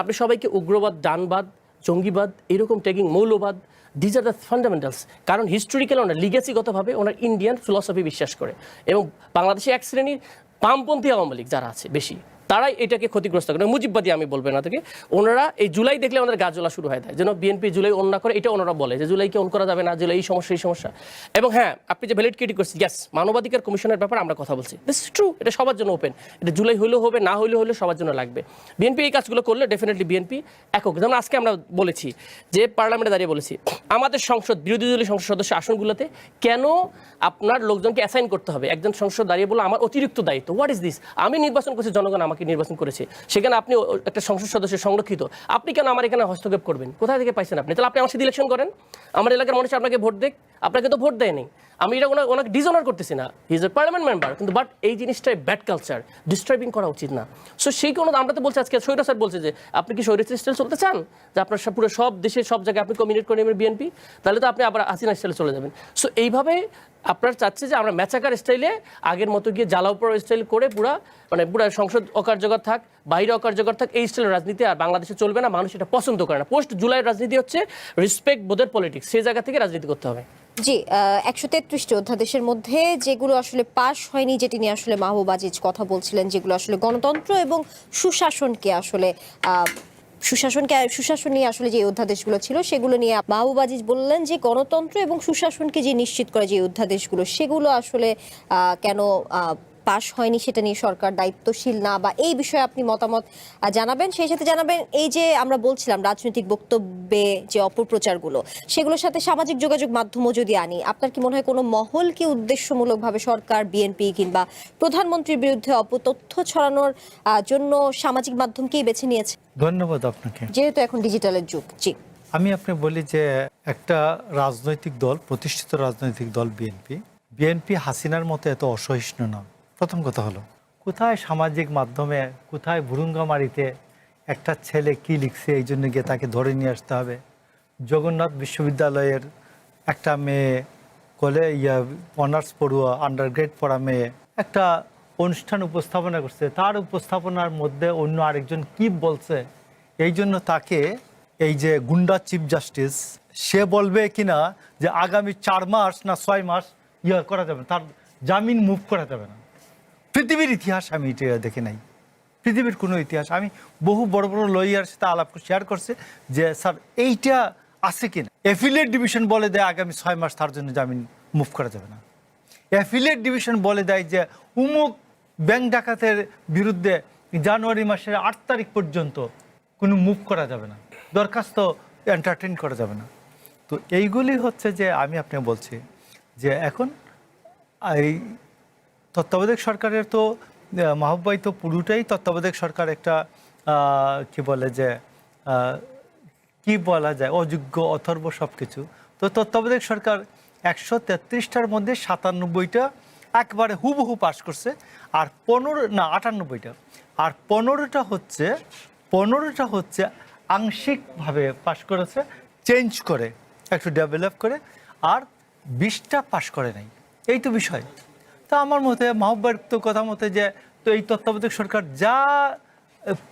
আপনি সবাইকে উগ্রবাদ, ডানবাদ, জঙ্গিবাদ, এরকম ট্যাগিং, মৌলবাদ, দিজ আর দ্য ফান্ডামেন্টালস। কারণ হিস্টোরিক্যাল ওনার লিগেসিগতভাবে ওনার ইন্ডিয়ান ফিলসফি বিশ্বাস করে। এবং বাংলাদেশে এক শ্রেণীর বামপন্থী আওয়ামী লীগ যারা আছে বেশি, তারাই এটাকে ক্ষতিগ্রস্ত করে। মুজিববাদী আমি বলবো না থেকে, ওনারা এই জুলাই দেখলে আমাদের গা জ্বলা শুরু হয়ে যায়, যেন বিএনপি জুলাই অন না করে, এটা ওনারা বলে যে জুলাইকে অন করা যাবে না, জুলাই এই সমস্যা এই সমস্যা। এবং হ্যাঁ, আপনি যে ভ্যালিড ক্রিটিক করছেন, ইয়েস, মানবাধিকার কমিশনের ব্যাপারে আমরা কথা বলছি, দিস ইজ ট্রু, এটা সবার জন্য ওপেন। এটা জুলাই হলেও হবে, না হলেও সবার জন্য লাগবে। বিএনপি এই কাজগুলো করলে ডেফিনেটলি বিএনপি একক, যেমন আজকে আমরা বলেছি যে পার্লামেন্টে দাঁড়িয়ে বলেছি আমাদের সংসদ, বিরোধী দলীয় সংসদ সদস্য আসনগুলোতে কেন আপনার লোকজনকে অ্যাসাইন করতে হবে। একজন সংসদ দাঁড়িয়ে বললো আমার অতিরিক্ত দায়িত্ব, হোয়াট ইজ দিস? আমি নির্বাচন করছি, জনগণ আমাকে নির্বাচন করেছে, সেখানে আপনি একটা সংসদ সদস্য সংরক্ষিত, আপনি কেন আমার এখানে হস্তক্ষেপ করবেন? কোথায় থেকে পাইছেন আপনি? তাহলে আপনি আমার সাথে ইলেকশন করেন, আমার এলাকার মানুষ আপনাকে ভোট দেখ, আপনাকে তো ভোট দেয়নি। আমি এটা ওনাকে ডিসঅনার করতেছি না, he is a parliament member, কিন্তু বাট এই জিনিসটাই ব্যাড কালচার, ডিস্টার্বিং করা উচিত না। সো সেই কোনো, আমরা তো বলছি আজকে সৈরা স্যার বলছে যে আপনি কি সৈরা স্টাইল চলতে চান, যে আপনার পুরো সব দেশে সব জায়গায় আপনি কমিউনিট করে নেবেন বিএনপি, তাহলে তো আপনি আবার হাসিনা স্টাইলে চলে যাবেন। সো এইভাবে আপনার চাচ্ছে যে আমরা ম্যাচাকার স্টাইলে আগের মতো গিয়ে জ্বালাওপড়া স্টাইল করে পুরা সংসদ অকার্যকর থাক, বাইরে অকার্যকর থাক, এই স্টাইলের রাজনীতি আর বাংলাদেশে চলবে না। মানুষ এটা পছন্দ করে না। পোস্ট জুলাইয়ের রাজনীতি হচ্ছে রেসপেক্ট বোধের পলিটিক্স, সেই জায়গা থেকে রাজনীতি করতে হবে। জি, 133টি অধ্যাদেশের মধ্যে যেগুলো আসলে পাশ হয়নি, যেটি নিয়ে আসলে মাহবুব আজিজ কথা বলছিলেন, যেগুলো আসলে গণতন্ত্র এবং সুশাসনকে আসলে সুশাসন নিয়ে আসলে যে অধ্যাদেশগুলো ছিল সেগুলো নিয়ে মাহবুব আজিজ বললেন যে গণতন্ত্র এবং সুশাসনকে যে নিশ্চিত করে যে অধ্যাদেশগুলো, সেগুলো আসলে কেন পাশ হয়নি সেটা নিয়ে সরকার দায়িত্বশীল না, বা এই বিষয়ে আপনি মতামত জানাবেন। সেই সাথে জানাবেন এই যে আমরা বলছিলাম রাজনৈতিক বক্তব্যে যে অপপ্রচারগুলো, সেগুলোর সাথে সামাজিক যোগাযোগ মাধ্যমও যদি আনি, আপনার কি মনে হয় কোনো মহল কি উদ্দেশ্যমূলকভাবে সরকার, বিএনপি কিংবা প্রধানমন্ত্রীর বিরুদ্ধে অপতথ্য ছড়ানোর জন্য সামাজিক মাধ্যমকেই বেছে নিয়েছে? ধন্যবাদ আপনাকে। যেহেতু এখন ডিজিটালের যুগ। জি, আমি আপনি বলি যে একটা রাজনৈতিক দল, প্রতিষ্ঠিত রাজনৈতিক দল বিএনপি হাসিনার মতো এত অসহিষ্ণু না। প্রথম কথা হলো, কোথায় সামাজিক মাধ্যমে, কোথায় ভুরুঙ্গামারিতে একটা ছেলে কি লিখছে এই জন্য গিয়ে তাকে ধরে নিয়ে আসতে হবে। জগন্নাথ বিশ্ববিদ্যালয়ের একটা মেয়ে, অনার্স পড়ুয়া, আন্ডারগ্রেড পড়া মেয়ে একটা অনুষ্ঠান উপস্থাপনা করছে, তার উপস্থাপনার মধ্যে অন্য আরেকজন কি বলছে, এই জন্য তাকে এই যে গুন্ডা চিফ জাস্টিস, সে বলবে কিনা যে আগামী 4 মাস না 6 মাস করা যাবে, তার জামিন মুভ করা যাবে না। পৃথিবীর ইতিহাস আমি এটা দেখে নাই, পৃথিবীর কোনো ইতিহাস। আমি বহু বড় বড় লয়ার সাথে আলাপ শেয়ার করছে যে স্যার এইটা আছে কিনা। অ্যাফিলিয়েট ডিভিশন বলে দেয় আগামী 6 মাস তার জন্য জামিন মুভ করা যাবে না। অ্যাফিলিয়েট ডিভিশন বলে দেয় যে উমুক ব্যাংক ডাকাতের বিরুদ্ধে জানুয়ারি মাসের 8 তারিখ পর্যন্ত কোনো মুভ করা যাবে না, দরখাস্ত এন্টারটেইন করা যাবে না। তো এইগুলি হচ্ছে যে আমি আপনাকে বলছি যে এখন এই তত্ত্বাবধায়ক সরকারের তো মাহবুবাই তো পুরোটাই তত্ত্বাবধায়ক সরকার, একটা কি বলে যে কি বলা যায়, অযোগ্য অথর্ব সব কিছু। তো তত্ত্বাবধায়ক সরকার 133টার মধ্যে 97টা একবারে হুবহু পাশ করছে, আর 58টা, আর 15টা হচ্ছে আংশিকভাবে পাশ করেছে, চেঞ্জ করে একটু ডেভেলপ করে, আর 20টা পাশ করে নাই। এই তো বিষয়। তা আমার মতে মাহবুবের তো কথা মতে যে তো এই তত্ত্বাবধায়ক সরকার যা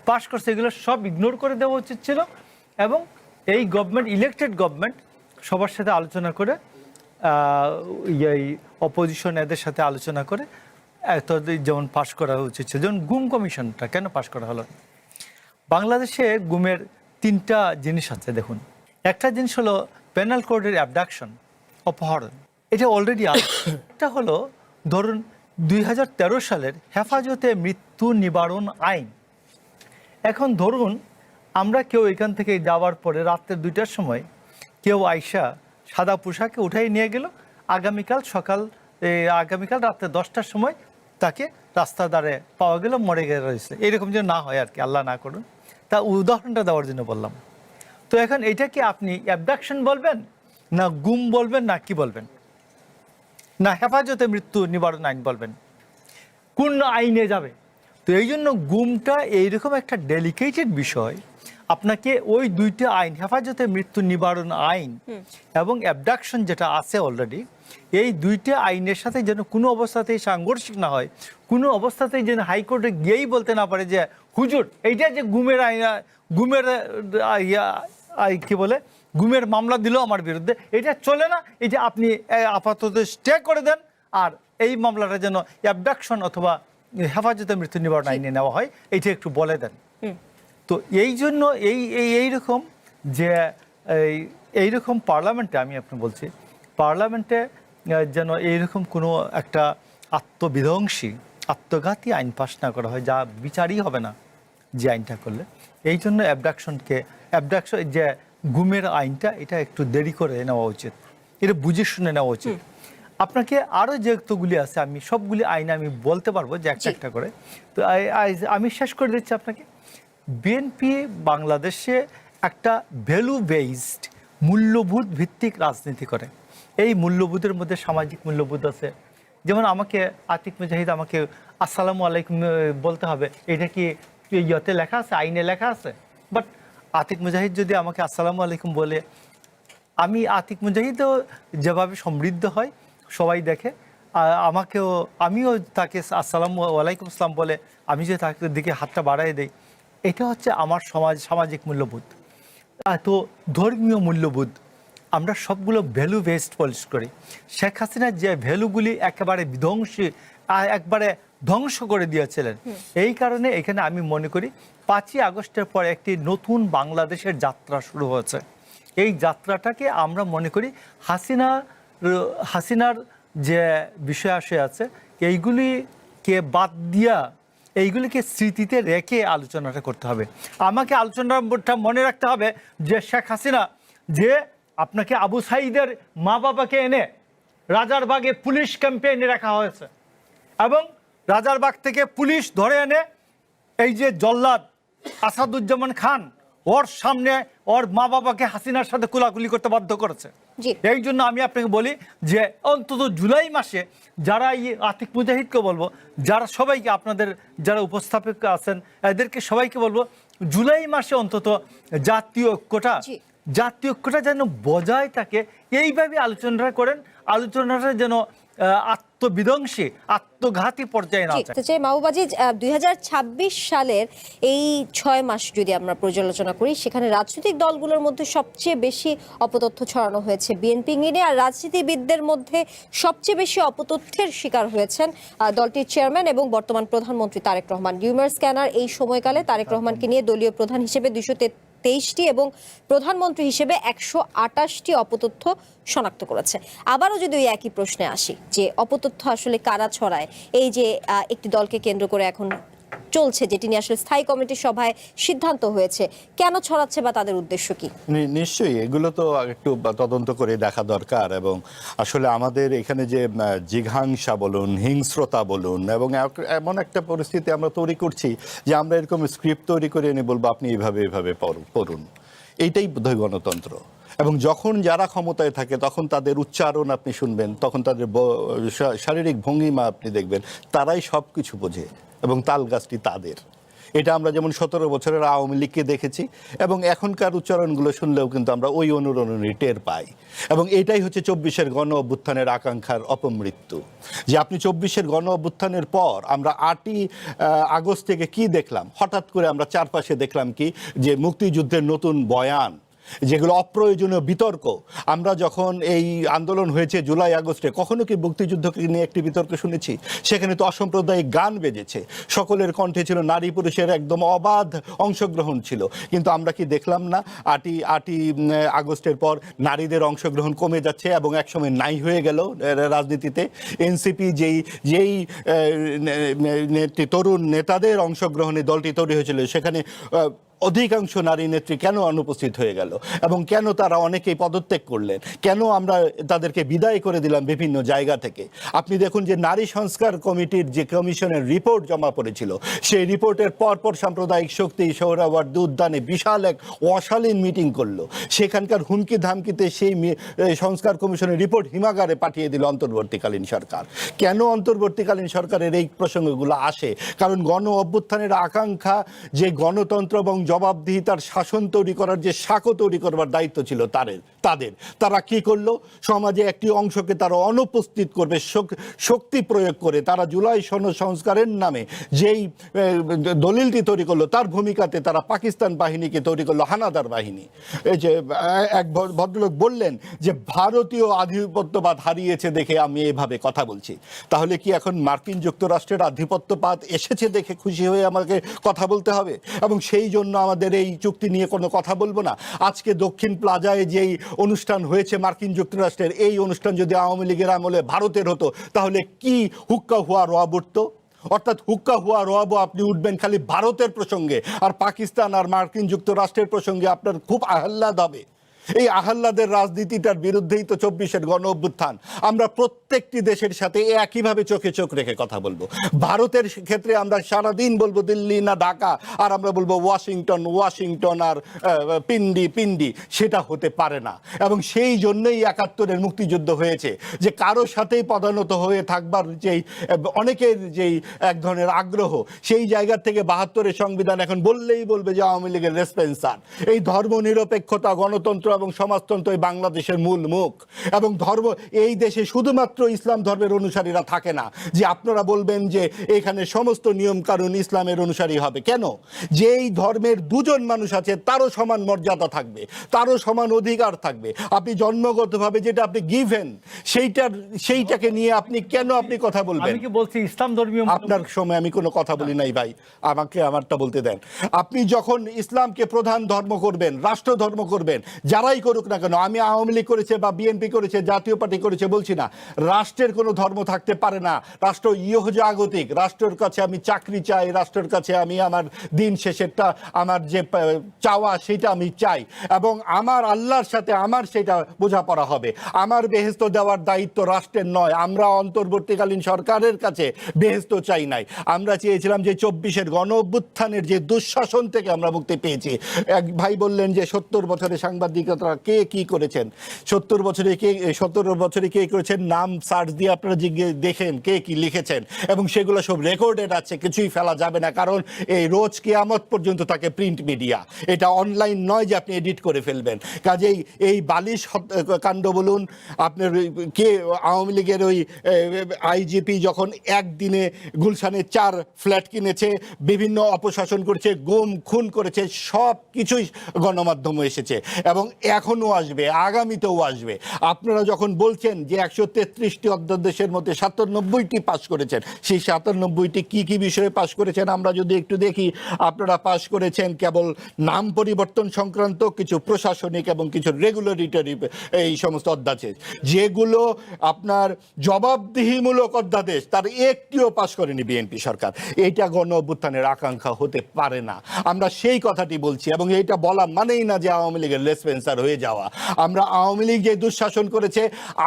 পাশ করছে এগুলো সব ইগনোর করে দেওয়া উচিত ছিল, এবং এই গভর্নমেন্ট, ইলেকটেড গভর্নমেন্ট সবার সাথে আলোচনা করে, এই অপোজিশন এদের সাথে আলোচনা করে যেমন পাশ করা উচিত ছিল। যেমন গুম কমিশনটা কেন পাশ করা হলো? বাংলাদেশে গুমের 3টা জিনিস আছে দেখুন। একটা জিনিস হলো পেনাল কোডের অ্যাবডাকশন, অপহরণ, এটা অলরেডি আছে। এটা হলো ধরুন 2013 সালের হেফাজতে মৃত্যু নিবারণ আইন। এখন ধরুন আমরা কেউ এখান থেকে যাওয়ার পরে রাত্রে 2টার সময় কেউ আইসা সাদা পোশাকে উঠাই নিয়ে গেল, আগামীকাল সকাল আগামীকাল রাত্রে 10টার সময় তাকে রাস্তা ধারে পাওয়া গেল, মরে গেলে রয়েছে। এরকম যেন না হয় আর কি, আল্লাহ না করুন। তা উদাহরণটা দেওয়ার জন্য বললাম। তো এখন এটাকে আপনি অ্যাবডাকশন বলবেন, না গুম বলবেন, না কি বলবেন, না হেফাজতে মৃত্যু নিবারণ আইন বলবেন, কোন আইনে যাবে? তো এই জন্য গুমটা এইরকম একটা ডেলিকেটেড বিষয়, আপনাকে ওই দুইটা আইন, হেফাজতে মৃত্যু নিবারণ আইন এবং অ্যাবডাকশন যেটা আছে অলরেডি, এই দুইটা আইনের সাথে যেন কোনো অবস্থাতেই সাংঘর্ষিক না হয়, কোনো অবস্থাতেই যেন হাইকোর্টে গিয়েই বলতে না পারে যে হুজুর এইটা যে গুমের আইন, গুমের কি বলে, গুমের মামলা দিল আমার বিরুদ্ধে, এটা চলে না, এটা আপনি আপাতত স্টে করে দেন, আর এই মামলাটা যেন অ্যাবডাকশন অথবা হেফাজতে মৃত্যু নিবারণ আইনে নেওয়া হয়, এইটা একটু বলে দেন। তো এই জন্য এইরকম যে এইরকম পার্লামেন্টে, আমি আপনি বলছি পার্লামেন্টে যেন এইরকম কোনো একটা আত্মবিধ্বংসী, আত্মঘাতী আইন পাশ না করা হয়, যা বিচারই হবে না যে আইনটা করলে। এই জন্য অ্যাবডাকশন যে গুমের আইনটা, এটা একটু দেরি করে নেওয়া উচিত, এটা বুঝে শুনে নেওয়া উচিত। আপনাকে আরও যেগুলি আছে, আমি সবগুলি আইন আমি বলতে পারবো যে একটা একটা করে। তো আমি শেষ করে দিচ্ছি আপনাকে। বিএনপি বাংলাদেশে একটা ভ্যালু বেসড, মূল্যবোধ ভিত্তিক রাজনীতি করে। এই মূল্যবোধের মধ্যে সামাজিক মূল্যবোধ আছে। যেমন আমাকে আতিক মুজাহিদ আমাকে আসসালামু আলাইকুম বলতে হবে, এটা কি ইয়েতে লেখা আছে, আইনে লেখা আছে? বাট আতিক মুজাহিদ যদি আমাকে আসসালামু আলাইকুম বলে, আমি আতিক মুজাহিদও যেভাবে সমৃদ্ধ হয় সবাই দেখে, আমিও তাকে আসসালামু আলাইকুম আসসালাম বলে আমি যে তাকে দিকে হাতটা বাড়াই দেই, এটা হচ্ছে আমার সামাজিক মূল্যবোধ। তো ধর্মীয় মূল্যবোধ আমরা সবগুলো ভ্যালু বেসড পলিশ করি। শেখ হাসিনার যে ভ্যালুগুলি একেবারে বিধ্বংসী, একবারে ধ্বংস করে দিয়েছিলেন। এই কারণে এখানে আমি মনে করি 5ই আগস্টের পরে একটি নতুন বাংলাদেশের যাত্রা শুরু হয়েছে। এই যাত্রাটাকে আমরা মনে করি হাসিনার যে বিষয় আসে আছে, এইগুলিকে বাদ দিয়া, এইগুলিকে স্মৃতিতে রেখে আলোচনাটা করতে হবে। আমাকে আলোচনাটা মনে রাখতে হবে যে শেখ হাসিনা যে আপনাকে আবু সাঈদের মা বাবাকে এনে রাজারবাগে পুলিশ ক্যাম্পে এনে রাখা হয়েছে, এবং রাজারবাগ থেকে পুলিশ ধরে এনে এই যে জল্লাদ আসাদুজ্জামান খান, ওর সামনে ওর মা বাবাকে হাসিনার সাথে কোলাকুলি করতে বাধ্য করেছে। এই জন্য আমি আপনাকে বলি যে অন্তত জুলাই মাসে যারা এই আতিক মুজাহিদকে বলবো, যারা সবাইকে, আপনাদের যারা উপস্থাপক আছেন এদেরকে সবাইকে বলবো, জুলাই মাসে অন্তত জাতীয় ঐক্যটা যেন বজায় থাকে, এইভাবে আলোচনাটা করেন, আলোচনাটা যেন আত্মবিধ্বংসী, আত্মঘাতী পর্যায়ে না যায়। মাহবুব-আজিজ, 2026 সালের এই 6 মাস যদি আমরা পর্যালোচনা করি, সেখানে রাজনৈতিক দলগুলোর মধ্যে সবচেয়ে বেশি অপতথ্য ছড়ানো হয়েছে বিএনপি নিয়ে, আর রাজনীতিবিদদের মধ্যে সবচেয়ে বেশি অপতথ্যের শিকার হয়েছেন দলটির চেয়ারম্যান এবং বর্তমান প্রধানমন্ত্রী তারেক রহমান। রিউমার স্ক্যানার এই সময়কালে তারেক রহমানকে নিয়ে দলীয় প্রধান হিসেবে 223টি এবং প্রধানমন্ত্রী হিসেবে 128টি অপতথ্য শনাক্ত করেছে। আবারও যদি ওই একই প্রশ্নে আসি যে অপতথ্য আসলে কারা ছড়ায়, এই যে একটি দলকে কেন্দ্র করে এখন চলছে, যেটি নিয়ে আসলে স্থায়ী কমিটির সভায় সিদ্ধান্ত হয়েছে, কেন ছড়াচ্ছে বা তাদের উদ্দেশ্য কি? নিশ্চয়ই এগুলো তো একটু তদন্ত করে দেখা দরকার, এবং আসলে আমাদের এখানে যে জিঘাংসা বলুন, হিংস্রতা বলুন, এবং এমন একটা পরিস্থিতি আমরা তৈরি করছি যে আমরা এরকম স্ক্রিপ্ট তৈরি করে এনে বলবো আপনি এইভাবে পড়ুন, এইটাই বোধহয় গণতন্ত্র। এবং যখন যারা ক্ষমতায় থাকে তখন তাদের উচ্চারণ আপনি শুনবেন, তখন তাদের শারীরিক ভঙ্গিমা আপনি দেখবেন, তারাই সব কিছু বোঝে এবং তাল গাছটি তাদের। এটা আমরা যেমন 17 বছরের আওয়ামী লীগকে দেখেছি, এবং এখনকার উচ্চারণগুলো শুনলেও কিন্তু আমরা ওই অনুরণনী টের পাই। এবং এটাই হচ্ছে 24-এর গণ অভ্যুত্থানের আকাঙ্ক্ষার অপমৃত্যু। যে আপনি 24-এর গণ অভ্যুত্থানের পর আমরা 8ই আগস্ট থেকে কি দেখলাম, হঠাৎ করে আমরা চারপাশে দেখলাম কি, যে মুক্তিযুদ্ধের নতুন বয়ান, যেগুলো অপ্রয়োজনীয় বিতর্ক। আমরা যখন এই আন্দোলন হয়েছে জুলাই আগস্টে, কখনো কি মুক্তিযুদ্ধকে নিয়ে একটি বিতর্ক শুনেছি? সেখানে তো অসাম্প্রদায়িক গান বেজেছে, সকলের কণ্ঠে ছিল নারী পুরুষের একদম অবাধ অংশগ্রহণ ছিল। কিন্তু আমরা কি দেখলাম না 8ই আগস্টের পর নারীদের অংশগ্রহণ কমে যাচ্ছে এবং একসময় নাই হয়ে গেল রাজনীতিতে। এনসিপি যেই তরুণ নেতাদের অংশগ্রহণে দলটি তৈরি হয়েছিল, সেখানে অধিকাংশ নারী নেত্রী কেন অনুপস্থিত হয়ে গেল এবং কেন তারা অনেকেই পদত্যাগ করলেন, কেন আমরা তাদেরকে বিদায় করে দিলাম বিভিন্ন জায়গা থেকে? আপনি দেখুন যে নারী সংস্কার কমিটির যে কমিশনের রিপোর্ট জমা পড়েছিল, সেই রিপোর্টের পরপর সাম্প্রদায়িক শক্তি সোহরাওয়ার্দী উদ্যানে বিশাল এক অশালীন মিটিং করলো। সেখানকার হুমকি ধামকিতে সেই সংস্কার কমিশনের রিপোর্ট হিমাগারে পাঠিয়ে দিল অন্তর্বর্তীকালীন সরকার। কেন অন্তর্বর্তীকালীন সরকারের এই প্রসঙ্গগুলো আসে? কারণ গণ অভ্যুত্থানের আকাঙ্ক্ষা যে গণতন্ত্র এবং জবাবদিহিতার শাসন তৈরি করার যে সাঁকো তৈরি করবার দায়িত্ব ছিল তারা কি করলো? সমাজে একটি অংশকে তারা অনুপস্থিত করবে শক্তি প্রয়োগ করে। তারা জুলাই সংস্কারের নামে যেই দলিলটি তৈরি করলো, তার ভূমিকাতে তারা পাকিস্তান বাহিনীকে তৈরি করলো হানাদার বাহিনী। এই যে এক ভদ্রলোক বললেন যে ভারতীয় আধিপত্যবাদ হারিয়েছে দেখে আমি এভাবে কথা বলছি। তাহলে কি এখন মার্কিন যুক্তরাষ্ট্রের আধিপত্যবাদ এসেছে দেখে খুশি হয়ে আমাকে কথা বলতে হবে এবং সেই জন্য আমাদের এই চুক্তি নিয়ে কোনো কথা বলবো না? আজকে দক্ষিণ প্লাজায় যেই অনুষ্ঠান হয়েছে মার্কিন যুক্তরাষ্ট্রের, এই অনুষ্ঠান যদি আওয়ামী লীগের আমলে ভারতের হতো তাহলে কি হুক্কা হুয়া রোয়া উঠতো? অর্থাৎ হুক্কা হুয়া রোয়াবো আপনি উঠবেন খালি ভারতের প্রসঙ্গে, আর পাকিস্তান আর মার্কিন যুক্তরাষ্ট্রের প্রসঙ্গে আপনার খুব আহ্লাদ হবে। এই আহ্লাদের রাজনীতিটার বিরুদ্ধেই তো 24-এর গণ অভ্যুত্থান। আমরা প্রত্যেকটি দেশের সাথে একইভাবে চোখে চোখ রেখে কথা বলবো। ভারতের ক্ষেত্রে আমরা সারাদিন বলবো দিল্লি না ঢাকা, আর আমরা বলবো ওয়াশিংটন আর পিন্ডি। সেটা হতে পারে না এবং সেই জন্যই 71-এর মুক্তিযুদ্ধ হয়েছে, যে কারো সাথেই পদানত হয়ে থাকবার যেই অনেকের যেই এক ধরনের আগ্রহ, সেই জায়গা থেকে 72-এর সংবিধান এখন বললেই বলবে যে আওয়ামী লীগের রেসপেন্সার। এই ধর্মনিরপেক্ষতা, গণতন্ত্র এবং সমাজতন্ত্র বাংলাদেশের মূল মুখ। এবং ধর্ম, এই দেশে শুধুমাত্র ইসলাম ধর্মের অনুসারীরা থাকে না যে আপনারা বলবেন যে এখানে সমস্ত নিয়ম কানুন ইসলামের অনুসারী হবে। কেন? যেই ধর্মের দুজন মানুষ আছে তারও সমান মর্যাদা থাকবে, তারও সমান অধিকার থাকবে। আপনি জন্মগতভাবে যেটা আপনি গিভেন, সেইটাকে নিয়ে আপনি কেন কথা বলবেন? আমি কি বলছি ইসলাম ধর্মীয়? আপনার সময় আমি কোনো কথা বলি নাই ভাই, আমাকে আমারটা বলতে দেন। আপনি যখন ইসলামকে প্রধান ধর্ম করবেন, রাষ্ট্র ধর্ম করবেন, যারাই করুক না কেন, আমি আওয়ামী লীগ করেছে বা বিএনপি করেছে, জাতীয় পার্টি করেছে বলছি না, রাষ্ট্রের কোনো ধর্ম থাকতে পারে না। রাষ্ট্র ইহজাগতিক। রাষ্ট্রের কাছে আমি চাকরি চাই, রাষ্ট্রের কাছে আমি আমার দিন শেষেরটা আমার যে চাওয়া সেটা আমি চাই, এবং আমার আল্লাহর সাথে আমার সেটা বোঝাপড়া হবে। আমার বেহেস্ত দেওয়ার দায়িত্ব রাষ্ট্রের নয়। আমরা অন্তর্বর্তীকালীন সরকারের কাছে বেহেস্ত চাই নাই, আমরা চেয়েছিলাম যে 24-এর গণ অভ্যুত্থানের যে দুঃশাসন থেকে আমরা মুক্তি পেয়েছি। এক ভাই বললেন যে 70 বছরে সাংবাদিকতা কে কি করেছেন, 70 বছরে কে করেছেন, নাম সার্চ দিয়ে আপনারা দেখেন কে কি লিখেছেন, এবং সেগুলো সব রেকর্ডেড আছে, কিছুই ফেলা যাবে না। কারণ এই রোজ কিয়ামত পর্যন্ত থাকে প্রিন্ট মিডিয়া, এটা অনলাইন নয় যে আপনি এডিট করে ফেলবেন। কাজেই এই বালিশ কাণ্ড বলুন, আপনার কে আওয়ামী লীগের ওই আইজিপি যখন একদিনে গুলশানে 4 ফ্ল্যাট কিনেছে, বিভিন্ন অপশাসন করেছে, গুম খুন করেছে, সব কিছুই গণমাধ্যমে এসেছে এবং এখনো আসবে, আগামীতেও আসবে। আপনারা যখন বলছেন যে 133টি অধ্যাদেশের মধ্যে 97টি পাশ করেছেন, সেই 97টি কি বিষয়ে পাশ করেছেন আমরা যদি একটু দেখি। আপনারা পাশ করেছেন কেবল নাম পরিবর্তন সংক্রান্ত কিছু প্রশাসনিক এবং কিছু রেগুলেটরি এই সমস্ত অধ্যাদেশ, যেগুলো আপনার জবাবদিহিমূলক অধ্যাদেশ, তার একটিও পাশ করেনি বিএনপি সরকার। এইটা গণ অভ্যুত্থানের আকাঙ্ক্ষা হতে পারে না। আমরা সেই কথাটি বলছি, এবং এইটা বলা মানেই না যে আওয়ামী লীগের লেসপেন্সার হয়ে যাওয়া। আমরা আওয়ামী লীগ যে দুঃশাসন করেছে,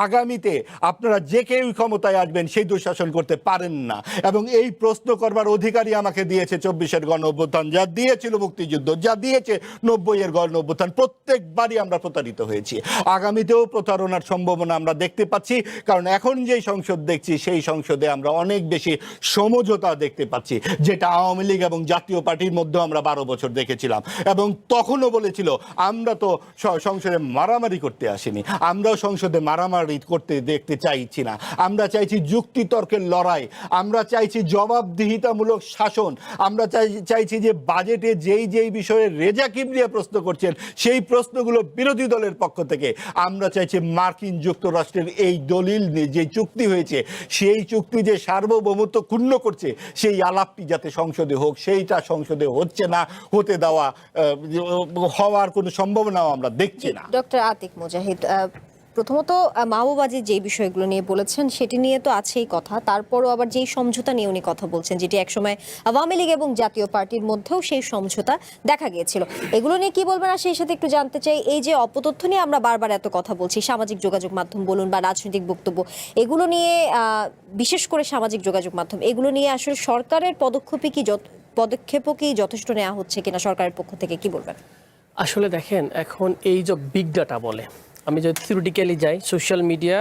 আগামীতে আপনারা যে কেউ ক্ষমতায় আসবেন সেই দুঃশাসন করতে পারেন না। এবং এই প্রশ্ন করবার অধিকারই আমাকে দিয়েছে 24-এর গণ অভ্যুত্থান, যা দিয়েছিল মুক্তিযুদ্ধ, যা দিয়েছে 90-এর গণ অভ্যুত্থান। প্রত্যেকবারই আমরা প্রতারিত হয়েছি, আগামীতেও প্রতারণার সম্ভাবনা আমরা দেখতে পাচ্ছি। কারণ এখন যেই সংসদ দেখছি, সেই সংসদে আমরা অনেক বেশি সমঝোতা দেখতে পাচ্ছি, যেটা আওয়ামী লীগ এবং জাতীয় পার্টির মধ্যে আমরা 12 বছর দেখেছিলাম। এবং তখনও বলেছিল আমরা তো সংসদে মারামারি করতে আসিনি, আমরাও সংসদে মারামারি করতে দেখতে চাইছি না। আমরা চাইছি যুক্তিতর্কের লড়াই, আমরা চাইছি জবাবদিহিতামূলক শাসন, আমরা চাইছি যে বাজেটে যেই বিষয়ে রেজা কিবরিয়া প্রশ্ন করছেন, সেই প্রশ্নগুলো বিরোধী দলের পক্ষ থেকে আমরা চাইছি মার্কিন যুক্তরাষ্ট্রের এই দলিল যে চুক্তি হয়েছে, সেই চুক্তি যে সার্বভৌমত্ব ক্ষুণ্ণ করছে, সেই আলাপটি যাতে সংসদে হোক, সেইটা সংসদে হচ্ছে না, হতে দেওয়া হওয়ার কোনো সম্ভাবনাও আমরা দেখছি না। ডক্টর আতিক মুজাহিদ, প্রথমত মাহবুবাজি যে বিষয়গুলো নিয়ে বলেছেন সেটি নিয়ে তো আছেই কথা, তারপরও আবার যেই সমঝোতা নিয়ে উনি কথা বলছেন, যেটি একসময় আওয়ামী লীগ এবং জাতীয় পার্টির মধ্যেও সেই সমঝোতা দেখা গিয়েছিল, এগুলো নিয়ে কি বলবেন? আর সেই সাথে একটু জানতে চাই, এই যে অপতথ্য নিয়ে আমরা বারবার এত কথা বলছি, সামাজিক যোগাযোগ মাধ্যম বলুন বা রাজনৈতিক বক্তব্য, এগুলো নিয়ে বিশেষ করে সামাজিক যোগাযোগ মাধ্যম, এগুলো নিয়ে আসলে সরকারের পদক্ষেপও কি যথেষ্ট নেওয়া হচ্ছে কিনা সরকারের পক্ষ থেকে, কি বলবেন? আসলে দেখেন, এখন এই যে বিগ ডাটা বলে, আমি যদি থিওরিটিক্যালি যাই, সোশ্যাল মিডিয়া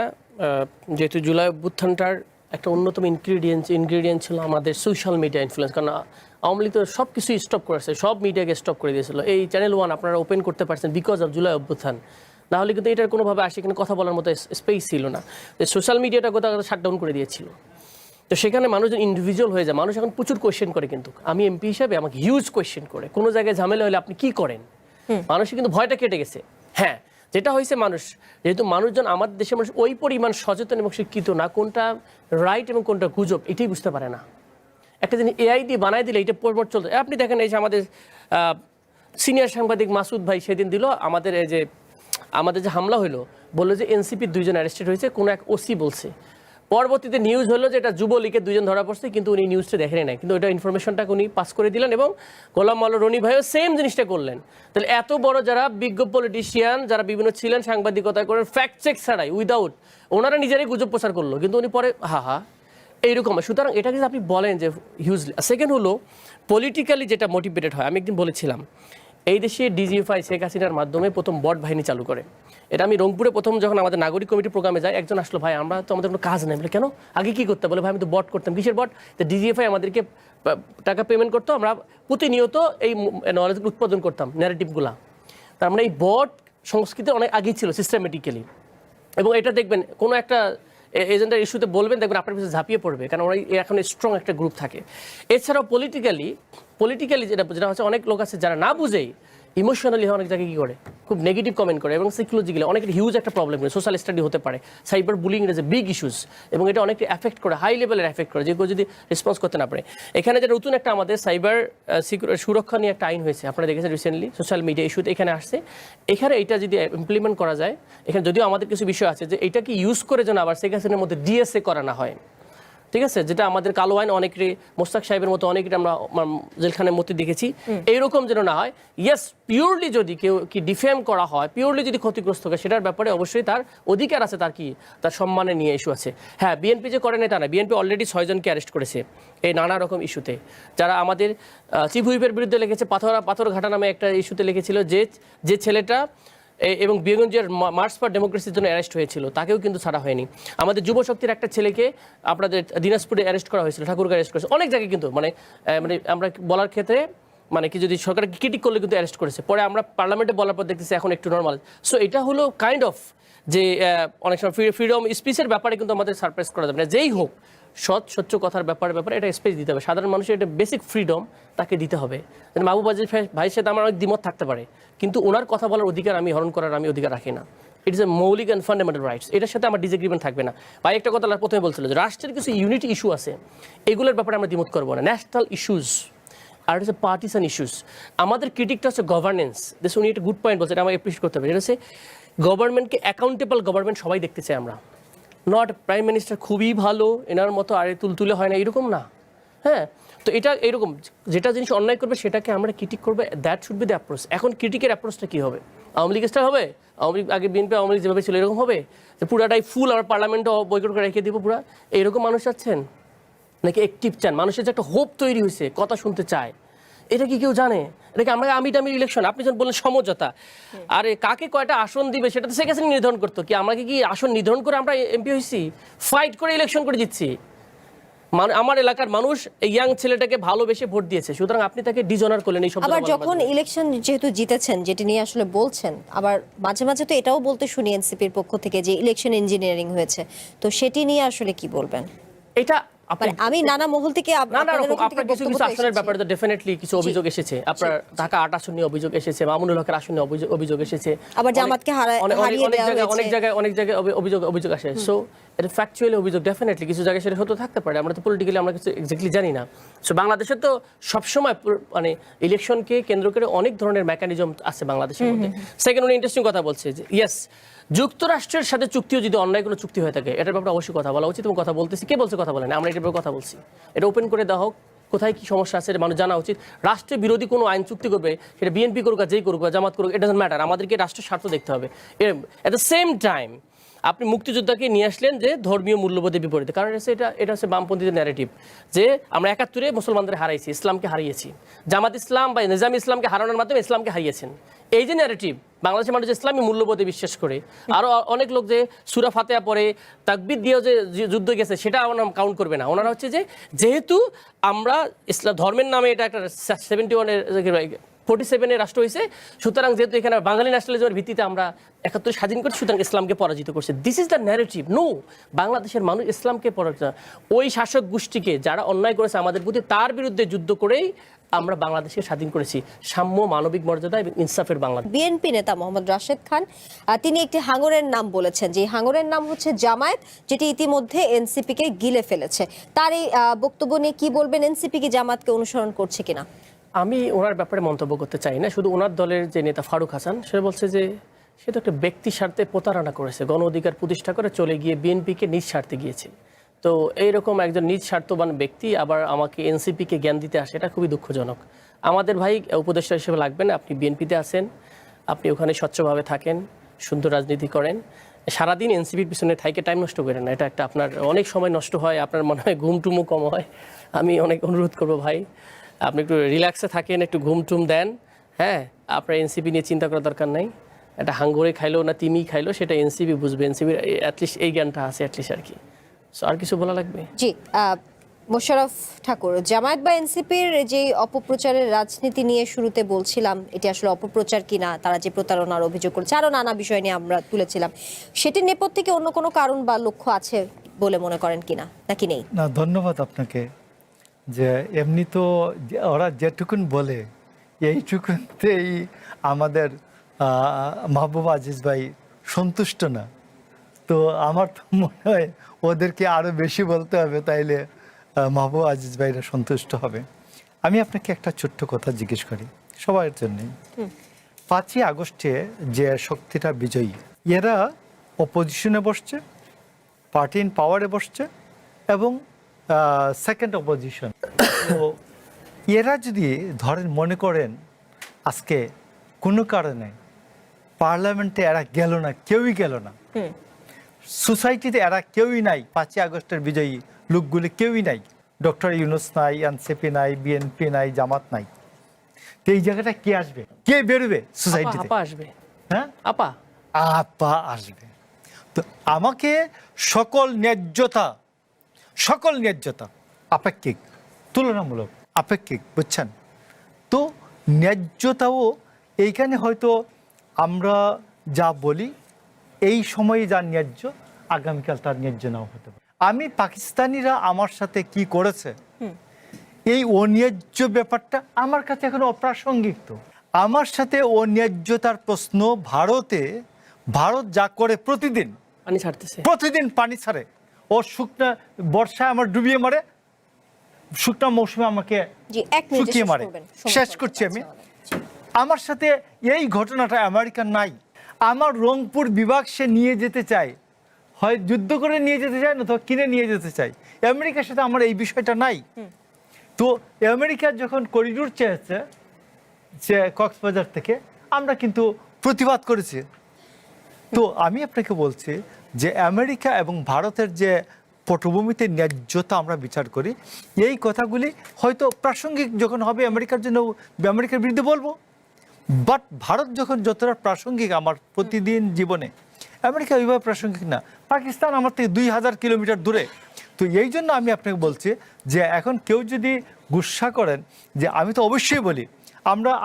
যেহেতু জুলাই অভ্যুত্থানটার একটা অন্যতম ইনগ্রিডিয়েন্ট ছিল আমাদের সোশ্যাল মিডিয়া ইনফ্লুয়েন্স, কারণ আওয়ামী লীগ তো সব কিছুই স্টপ করেছে, সব মিডিয়াকে স্টপ করে দিয়েছিল। এই চ্যানেল 1 আপনারা ওপেন করতে পারছেন বিকজ অফ জুলাই অভ্যুত্থান, না হলে কিন্তু এটার কোনোভাবে আসে এখানে কথা বলার মতো স্পেস ছিল না। সোশ্যাল মিডিয়াটা কোথাও শাটডাউন করে দিয়েছিল, তো সেখানে মানুষজন ইন্ডিভিজুয়াল হয়ে যায়। মানুষ এখন প্রচুর কোয়েশ্চেন করে, কিন্তু আমি এমপি হিসাবে আমাকে হিউজ কোয়েশ্চেন করে, কোনো জায়গায় ঝামেলা হলে আপনি কি করেন। মানুষের কিন্তু ভয়টা কেটে গেছে। হ্যাঁ, যেটা হয়েছে, মানুষ যেহেতু মানুষজন, আমাদের দেশের মানুষ ওই পরিমাণ সচেতন এবং শিক্ষিত না, কোনটা রাইট এবং কোনটা গুজব এটাই বুঝতে পারে না। একটা জিনিস এআই দিয়ে বানাই দিলে এটা পরপর চলতে, আপনি দেখেন এই যে আমাদের সিনিয়র সাংবাদিক মাসুদ ভাই সেদিন দিল আমাদের যে হামলা হলো, বললো যে এনসিপির 2 জন অ্যারেস্টেড হয়েছে, কোনো এক ওসি বলছে। পরবর্তীতে নিউজ হলো যে এটা যুবলীগের 2 জন ধরা পড়ছে, কিন্তু উনি নিউজটা দেখেন নাই, কিন্তু ওইটা ইনফরমেশনটাকে উনি পাস করে দিলেন এবং গোলাম মাওলা রনি ভাইও সেম জিনিসটা করলেন। তাহলে এত বড় যারা বিজ্ঞ পলিটিশিয়ান, যারা বিভিন্ন ছিলেন সাংবাদিকতা করেন ফ্যাক্ট চেক ছাড়াই, উইদাউট, ওনারা নিজেরাই গুজব প্রচার করলো, কিন্তু উনি পরে এইরকম। সুতরাং এটা কিন্তু আপনি বলেন যে হিউজলি। সেকেন্ড হলো পলিটিক্যালি যেটা মোটিভেটেড হয়, আমি একদিন বলেছিলাম এই দেশে ডিজিএফআই শেখ হাসিনার মাধ্যমে প্রথম বট বাহিনী চালু করে। এটা আমি রংপুরে প্রথম যখন আমাদের নাগরিক কমিটির প্রোগ্রামে যাই, একজন আসলো, ভাই আমরা তো আমাদের কোনো কাজ নেই। বলে কেন, আগে কি করতে? বলে ভাই আমি তো বট করতাম। কিসের বট? তো ডিজিএফআই আমাদেরকে টাকা পেমেন্ট করতো, আমরা প্রতিনিয়ত এই নলেজগুলো উৎপাদন করতাম, ন্যারেটিভগুলা। তার মানে এই বট সংস্কৃতি অনেক আগেই ছিল সিস্টেমেটিক্যালি। এবং এটা দেখবেন কোনো একটা এজেন্ডার ইস্যুতে বলবেন, দেখবেন আপনার পিছনে ঝাঁপিয়ে পড়বে, কারণ ওরা এখন স্ট্রং একটা গ্রুপ থাকে। এছাড়াও পলিটিক্যালি যেটা হচ্ছে, অনেক লোক আছে যারা না বুঝেই ইমোশনালি অনেক জায়গায় কী করে, খুব নেগেটিভ কমেন্ট করে, এবং সাইকোলজিক্যালি অনেক হিউজ একটা প্রবলেম করে। সোশ্যাল স্টাডি হতে পারে, cyber bullying is a big issues, এবং এটা অনেকটা এফেক্ট করে, হাই লেভেলের এফেক্ট করে, যে কেউ যদি রেসপন্স করতে না পারে। এখানে যে নতুন একটা আমাদের সাইবার সুরক্ষা নিয়ে একটা আইন হয়েছে, আপনারা দেখেছেন রিসেন্টলি সোশ্যাল মিডিয়া ইস্যুতে এখানে আসছে। এখানে এটা যদি ইমপ্লিমেন্ট করা যায়, এখানে যদিও আমাদের কিছু বিষয় আছে যে এটা কি ইউজ করে যেন আবার শেখ হাসিনার মধ্যে ডিএসএ করা না হয়, ঠিক আছে, যেটা আমাদের কালো আইন অনেকেরই, মোস্তাক সাহেবের মতো অনেকেরই আমরা জেলখানের মধ্যে দেখেছি, এইরকম যেন না হয়। ইয়েস, পিওরলি যদি কেউ কি ডিফেম করা হয়, পিওরলি যদি ক্ষতিগ্রস্ত হয়, সেটার ব্যাপারে অবশ্যই তার অধিকার আছে, তার সম্মানে নিয়ে ইস্যু আছে। হ্যাঁ, বিএনপি যে করে না তা না, বিএনপি অলরেডি 6 জনকে অ্যারেস্ট করেছে এই নানা রকম ইস্যুতে। যারা আমাদের চিফ হুইপের বিরুদ্ধে লিখেছে, পাথরঘাটা নামে একটা ইস্যুতে লিখেছিল, যে ছেলেটা এবং বিগঞ্জের মার্চ ফর ডেমোক্রেসির জন্য অ্যারেস্ট হয়েছিল, তাকেও কিন্তু ছাড়া হয়নি। আমাদের যুব শক্তির একটা ছেলেকে আপনাদের দিনাজপুরে অ্যারেস্ট করা হয়েছিল, ঠাকুরকে অ্যারেস্ট করেছে, অনেক জায়গায় কিন্তু মানে আমরা বলার ক্ষেত্রে মানে কি, যদি সরকার ক্রিটিক করলে কিন্তু অ্যারেস্ট করেছে, পরে আমরা পার্লামেন্টে বলার পর দেখতেছি এখন একটু নর্মাল। সো এটা হলো কাইন্ড অফ যে অনেক সময় ফ্রিডম স্পিচের ব্যাপারে কিন্তু আমাদের সারপ্রাইজ করা যাবে না। যেই হোক, স্বচ্ছ কথার ব্যাপারে এটা স্পেস দিতে হবে, সাধারণ মানুষের এটা বেসিক ফ্রিডম তাকে দিতে হবে। মাহবুবাজির ভাইয়ের সাথে আমার অনেক দ্বিমত থাকতে পারে, কিন্তু ওনার কথা বলার অধিকার আমি হরণ করার অধিকার রাখি না। ইট ইস এ মৌলিক অ্যান্ড ফান্ডামেন্টাল রাইটস, এটার সাথে আমার ডিসএগ্রিমেন্ট থাকবে না। ভাই একটা কথা প্রথমে বলছিল যে রাষ্ট্রের কিছু ইউনিটি ইস্যু আছে, এগুলোর ব্যাপারে আমরা দ্বিমত করবো না। ন্যাশনাল ইস্যুস আর হচ্ছে পার্টিসান ইস্যুস। আমাদের ক্রিটিকটা হচ্ছে গভর্নেন্স। দেশ উনি একটা গুড পয়েন্ট বলছে, এটা আমাকে অ্যাপ্রিশিয়েট করতে হবে। এটা হচ্ছে গভর্নমেন্টকে অ্যাকাউন্টেবল গভর্নমেন্ট সবাই দেখতে চাই আমরা, নট প্রাইম মিনিস্টার খুবই ভালো এনার মতো আরে তুলতুলে হয় না, এরকম না। হ্যাঁ, তো এটা এরকম যেটা জিনিস অন্যায় করবে সেটাকে আমরা ক্রিটিক করবে, that should be the approach. এখন ক্রিটিকের অ্যাপ্রোচটা কী হবে? আওয়ামী লীগ স্টাইল হবে? আওয়ামী লীগ আগে বিএনপি আওয়ামী লীগ যেভাবে ছিল এরকম হবে যে পুরাটাই ফুল আর পার্লামেন্টও বয়কট করে রেখে দিব পুরা, এইরকম মানুষ চাচ্ছেন নাকি অ্যাক্টিভ চান? মানুষের যে একটা হোপ তৈরি হয়েছে, কথা শুনতে চায়, এটা কি কেউ জানে? এটাকে আমরা আমির ইলেকশন, আপনি যখন বললেন সমঝোতা, আরে কাকে কয়টা আসন দিবে সেটা তো শেখ হাসিনা নির্ধারণ করতো। কি আমাকে কি আসন নির্ধারণ করে আমরা এমপি হয়েছি? ফাইট করে ইলেকশন করে জিতছি। আমার এলাকার মানুষ এই ইয়াং ছেলেটাকে ভালোবেসে ভোট দিয়েছে, সুতরাং আপনি তাকে ডিজনার করলেন। এই সব আবার যখন ইলেকশন যেহেতু জিতেছেন, যেটি নিয়ে আসলে বলছেন, আবার মাঝে মাঝে তো এটাও বলতে শুনি এনসিপির পক্ষ থেকে যে ইলেকশন ইঞ্জিনিয়ারিং হয়েছে, তো সেটি নিয়ে আসলে কি বলবেন? এটা আমি নানা মহল থেকে আপনার কিছু আসনের ব্যাপারে তো ডেফিনেটলি কিছু অভিযোগ এসেছে। আপনার ঢাকা 8 আসন নিয়ে অভিযোগ এসেছে, মামুনুল হকের আসন নিয়ে অভিযোগ এসেছে, আবার জামাতকে হারিয়ে দেওয়া হয়েছে, অনেক জায়গায় অভিযোগ আসে। সো এটা ফ্যাকচুয়ালি অভিযোগ, ডেফিনেটলি কিছু জায়গায় সেটা হতে থাকতে পারে, আমরা তো পলিটিক্যালি আমরা কিছু এক্স্যাক্টলি জানি না। সো বাংলাদেশে তো সবসময় মানে ইলেকশনকে কেন্দ্র করে অনেক ধরনের মেকানিজম আছে বাংলাদেশের মধ্যে। সেকেন্ড, উনি ইন্টারেস্টিং কথা বলছে যে ইয়েস, যুক্তরাষ্ট্রের সাথে চুক্তিও যদি অন্যায় কোনো চুক্তি হয়ে থাকে এটার ব্যাপারে অবশ্যই কথা বলা উচিত এবং কথা বলতেছি। কে বলছে কথা বলেন? আমরা এটার ব্যাপারে কথা বলছি। এটা ওপেন করে দেওয়া হোক, কোথায় কি সমস্যা আছে এটা মানুষ জানা উচিত। রাষ্ট্রের বিরোধী কোনো আইন চুক্তি করবে, সেটা বিএনপি করুক আর যেই করুক বা জামাত করুক, এটা ডাজন্ট ম্যাটার। আমাদেরকে রাষ্ট্রের স্বার্থ দেখতে হবে। এট দ্য সেম টাইম আপনি মুক্তিযোদ্ধাকে নিয়ে আসলেন যে ধর্মীয় মূল্যবোধের বিপরীতে, কারণ এটা হচ্ছে বামপন্থীদের ন্যারেটিভ যে আমরা ৭১-এ মুসলমানদের হারাইছি, ইসলামকে হারিয়েছি। জামাত ইসলাম বা নিজাম ইসলামকে হারানোর মাধ্যমে ইসলামকে হারিয়েছেন। এই যে ন্যারেটিভ, বাংলাদেশের মানুষ ইসলামী মূল্যবোধে বিশ্বাস করে। আরও অনেক লোক যে সূরা ফাতিহা পড়ে তাকবীর দিয়েও যে যুদ্ধ গেছে সেটা আমরা কাউন্ট করবে না। ওনারা হচ্ছে যে যেহেতু আমরা ইসলাম ধর্মের নামে এটা একটা 47-এর রাষ্ট্র হয়েছে, সুতরাং যেহেতু এখানে বাঙালি ন্যাশনালিজমের ভিত্তিতে আমরা ৭১ স্বাধীন করছি, সুতরাং ইসলামকে পরাজিত করছে। This is the narrative. No, বাংলাদেশের মানুষ ইসলামকে পরাজিত, ওই শাসক গোষ্ঠীকে যারা অন্যায় করেছে আমাদের প্রতি তার বিরুদ্ধে যুদ্ধ করেই আমরা বাংলাদেশকে স্বাধীন করেছি। সাম্য, মানবিক মর্যাদা এবং ইনসাফের বাংলাদেশ। বিএনপি নেতা মোহাম্মদ রাশেদ খান তিনি একটি হাঙরের নাম বলেছেন, যে হাঙরের নাম হচ্ছে জামায়াত, যেটি ইতিমধ্যে এনসিপি কে গিলে ফেলেছে। তার এই বক্তব্য নিয়ে কি বলবেন? এনসিপি কি জামাতকে অনুসরণ করছে কিনা? আমি ওনার ব্যাপারে মন্তব্য করতে চাই না। শুধু ওনার দলের যে নেতা ফারুক হাসান, সে বলছে যে সে তো একটা ব্যক্তি স্বার্থে প্রতারণা করেছে, গণ অধিকার প্রতিষ্ঠা করে চলে গিয়ে বিএনপিকে নিজ স্বার্থে গিয়েছে। তো এইরকম একজন নিজ স্বার্থবান ব্যক্তি আবার আমাকে এনসিপিকে জ্ঞান দিতে আসে, এটা খুবই দুঃখজনক। আমাদের ভাই উপদেষ্টা হিসেবে লাগবেন, আপনি বিএনপিতে আছেন, আপনি ওখানে স্বচ্ছভাবে থাকেন, সুন্দর রাজনীতি করেন, সারাদিন এনসিপির পিছনে থাইকে টাইম নষ্ট করেন না। এটা একটা আপনার অনেক সময় নষ্ট হয়, আপনার মনে হয় ঘুমটুমও কম হয়। আমি অনেক অনুরোধ করবো ভাই, আপনি একটু রিল্যাক্সে থাকেন, একটু ঘুমটুম দেন। হ্যাঁ, আপনার এনসিপি নিয়ে চিন্তা করার দরকার নাই। এটা হাঙ্গরে খাইলো না তিমি খাইলো সেটা এনসিপি বুঝবে, এনসিপির অ্যাটলিস্ট এই জ্ঞানটা আছে অ্যাটলিস্ট আর কি। সো আর কিছু বলা লাগবে? জি, মোশাররফ ঠাকুর, জামায়াত বা এনসিপির যে অপপ্রচারের রাজনীতি নিয়ে শুরুতে বলছিলাম, এটি আসলে অপপ্রচার কিনা, তারা যে প্রতারণার অভিযোগ করছে, আরো নানা বিষয় নিয়ে আমরা তুলেছিলাম, সেটির নেপথ্যে কি অন্য কোনো কারণ বা লক্ষ্য আছে বলে মনে করেন কিনা, নাকি নেই? না, ধন্যবাদ আপনাকে। যে এমনি তো ওরা যেটুকুন বলে এইটুকুনতেই আমাদের মাহবুব আজিজ ভাই সন্তুষ্ট না। তো আমার তো মনে হয় ওদেরকে আরও বেশি বলতে হবে, তাইলে মাহবুব আজিজ ভাইরা সন্তুষ্ট হবে। আমি আপনাকে একটা ছোট্ট কথা জিজ্ঞেস করি সবার জন্যই। 5ই আগস্টে যে শক্তিটা বিজয়ী, এরা অপোজিশনে বসছে, পার্টি ইন পাওয়ারে বসছে এবং সেকেন্ড অপোজিশন। তো এরা যদি ধরেন মনে করেন আজকে কোনো কারণে পার্লামেন্টে এরা গেল না, কেউই গেল না, সোসাইটিতে এরা কেউই নাই, 5ই আগস্টের বিজয়ী লোকগুলি কেউই নাই, ডক্টর ইউনূস নাই, এনসিপি নাই, বিএনপি নাই, জামাত নাই, তো এই জায়গাটা কে আসবে? কে বেরোবে সোসাইটিতে? আপা আসবে। হ্যাঁ, আপা আপা আসবে। তো আমাকে সকল ন্যায্যতা আপেক্ষিক, তুলনামূলক আপেক্ষিক, বুঝছেন তো? ন্যায্যতাও এইখানে হয়তো আমরা যা বলি এই সময়ে যা ন্যায্য, আগামীকাল তার ন্যায্য নাও হতে পারে। আমি পাকিস্তানিরা আমার সাথে কি করেছে এই অন্যায্য ব্যাপারটা আমার কাছে এখন অপ্রাসঙ্গিক। তো আমার সাথে অন্যায্যতার প্রশ্ন ভারত যা করে প্রতিদিন পানি ছাড়তেছে, প্রতিদিন পানি ছাড়ে, ও শুকনা বর্ষায় আমার ডুবিয়ে মারে, শুকনা মৌসুমে আমাকে শুকিয়ে মারে। শেষ করছি আমি। আমার সাথে এই ঘটনাটা আমেরিকার নাই। আমার রংপুর বিভাগ সে নিয়ে যেতে চায়, হয় যুদ্ধ করে নিয়ে যেতে চায়, না তো কিনে নিয়ে যেতে চায়। আমেরিকার সাথে আমার এই বিষয়টা নাই। তো আমেরিকা যখন করিডোর চেয়েছে যে কক্সবাজার থেকে, আমরা কিন্তু প্রতিবাদ করেছি। তো আমি আপনাকে বলছি যে আমেরিকা এবং ভারতের যে পটভূমিতে ন্যায্যতা আমরা বিচার করি, এই কথাগুলি হয়তো প্রাসঙ্গিক যখন হবে আমেরিকার জন্য, আমেরিকার বিরুদ্ধে বলবো। বাট ভারত যখন যতটা প্রাসঙ্গিক আমার প্রতিদিন জীবনে, আমেরিকা ওইভাবে প্রাসঙ্গিক না। পাকিস্তান আমার থেকে 2000 কিলোমিটার দূরে। তো এই জন্য আমি আপনাকে বলছি যে এখন কেউ যদি গুসা করেন, যে আমি তো অবশ্যই বলি,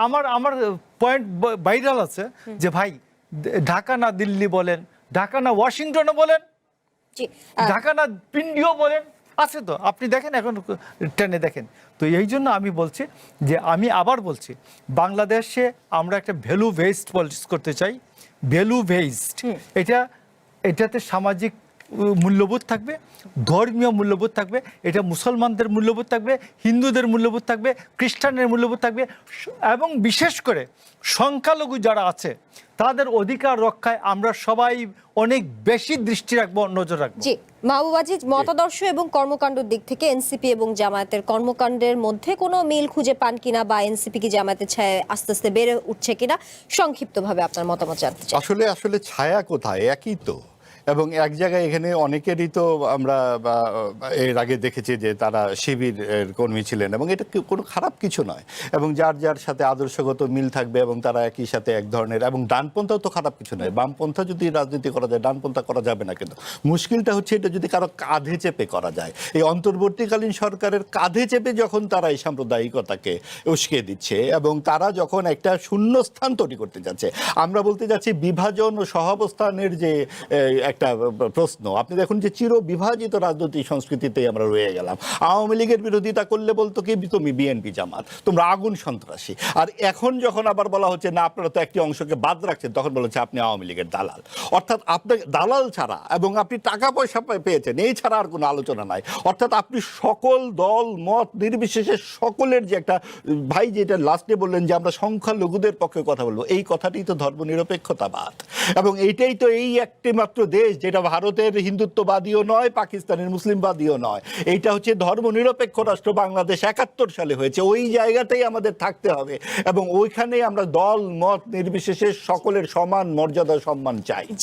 আমার পয়েন্ট ভাইরাল আছে যে ভাই ঢাকা না দিল্লি বলেন, ঢাকা না ওয়াশিংটনও বলেন, ঢাকা না পিন্ডিও বলেন, আছে তো, আপনি দেখেন এখন ট্রেনে দেখেন। তো এই জন্য আমি বলছি যে আমি আবার বলছি, বাংলাদেশে আমরা একটা ভ্যালু বেসড পলিটিক্স করতে চাই। ভ্যালু বেসড, এটাতে সামাজিক মূল্যবোধ থাকবে, ধর্মীয় মূল্যবোধ থাকবে, এটা মুসলমানদের মূল্যবোধ থাকবে, হিন্দুদের মূল্যবোধ থাকবে, খ্রিস্টানের মূল্যবোধ থাকবে, এবং বিশেষ করে সংখ্যালঘু যারা আছে তাদের অধিকার রক্ষায় আমরা সবাই অনেক বেশি দৃষ্টি রাখবো, নজর রাখবো। জি, মাহবুব আজিজ, মতাদর্শ এবং কর্মকাণ্ডের দিক থেকে এনসিপি এবং জামায়াতের কর্মকাণ্ডের মধ্যে কোনো মিল খুঁজে পান কিনা, বা এনসিপি কি জামায়াতের ছায়া আস্তে আস্তে বেড়ে উঠছে কিনা, সংক্ষিপ্তভাবে আপনার মতামত জানতে চাই। আসলে ছায়া কোথায়, একই তো। এবং এক জায়গায় এখানে অনেকেরই তো আমরা এর আগে দেখেছি যে তারা শিবির কর্মী ছিলেন, এবং এটা কোনো খারাপ কিছু নয়, এবং যার যার সাথে আদর্শগত মিল থাকবে এবং তারা একই সাথে এক ধরনের, এবং ডানপন্থাও তো খারাপ কিছু নয়। বামপন্থা যদি রাজনীতি করা যায়, ডানপন্থা করা যাবে না, কিন্তু মুশকিলটা হচ্ছে এটা যদি কারো কাঁধে চেপে করা যায়। এই অন্তর্বর্তীকালীন সরকারের কাঁধে চেপে যখন তারা এই সাম্প্রদায়িকতাকে উস্কে দিচ্ছে এবং তারা যখন একটা শূন্যস্থান তৈরি করতে যাচ্ছে, আমরা বলতে যাচ্ছি বিভাজন ও সহাবস্থানের যে একটা প্রশ্ন। আপনি দেখুন যে চির বিভাজিত রাজনৈতিক সংস্কৃতিতেই আমরা রয়ে গেলাম। আওয়ামী লীগের বিরোধিতা করলে বলতো কি তুমি বিএনপি জামাত, তোমরা আগুন সন্ত্রাসী। আর এখন যখন আবার বলা হচ্ছে না আপনারা তো একটি অংশকে বাদ রাখছেন, তখন বলা হচ্ছে আপনি আওয়ামী লীগের দালাল। অর্থাৎ আপনি দালাল ছাড়া, এবং আপনি টাকা পয়সা পেয়েছেন, এই ছাড়া আর কোনো আলোচনা নাই। অর্থাৎ আপনি সকল দল মত নির্বিশেষে সকলের যে একটা, ভাই যেটা লাস্টে বললেন যে আমরা সংখ্যালঘুদের পক্ষে কথা বলবো, এই কথাটি তো ধর্মনিরপেক্ষতাবাদ। এবং এইটাই তো এই একটি মাত্র দেশ যেটা ভারতের হিন্দুত্ববাদীও নয়, পাকিস্তানের মুসলিমবাদীও নয়, এইটা হচ্ছে ধর্মনিরপেক্ষ রাষ্ট্র বাংলাদেশ ৭১ সালে হয়েছে। ওই জায়গাতেই আমাদের থাকতে হবে, এবং ওইখানেই আমরা দল মত নির্বিশেষে সকলের সমান মর্যাদা সম্মান চাই। জি।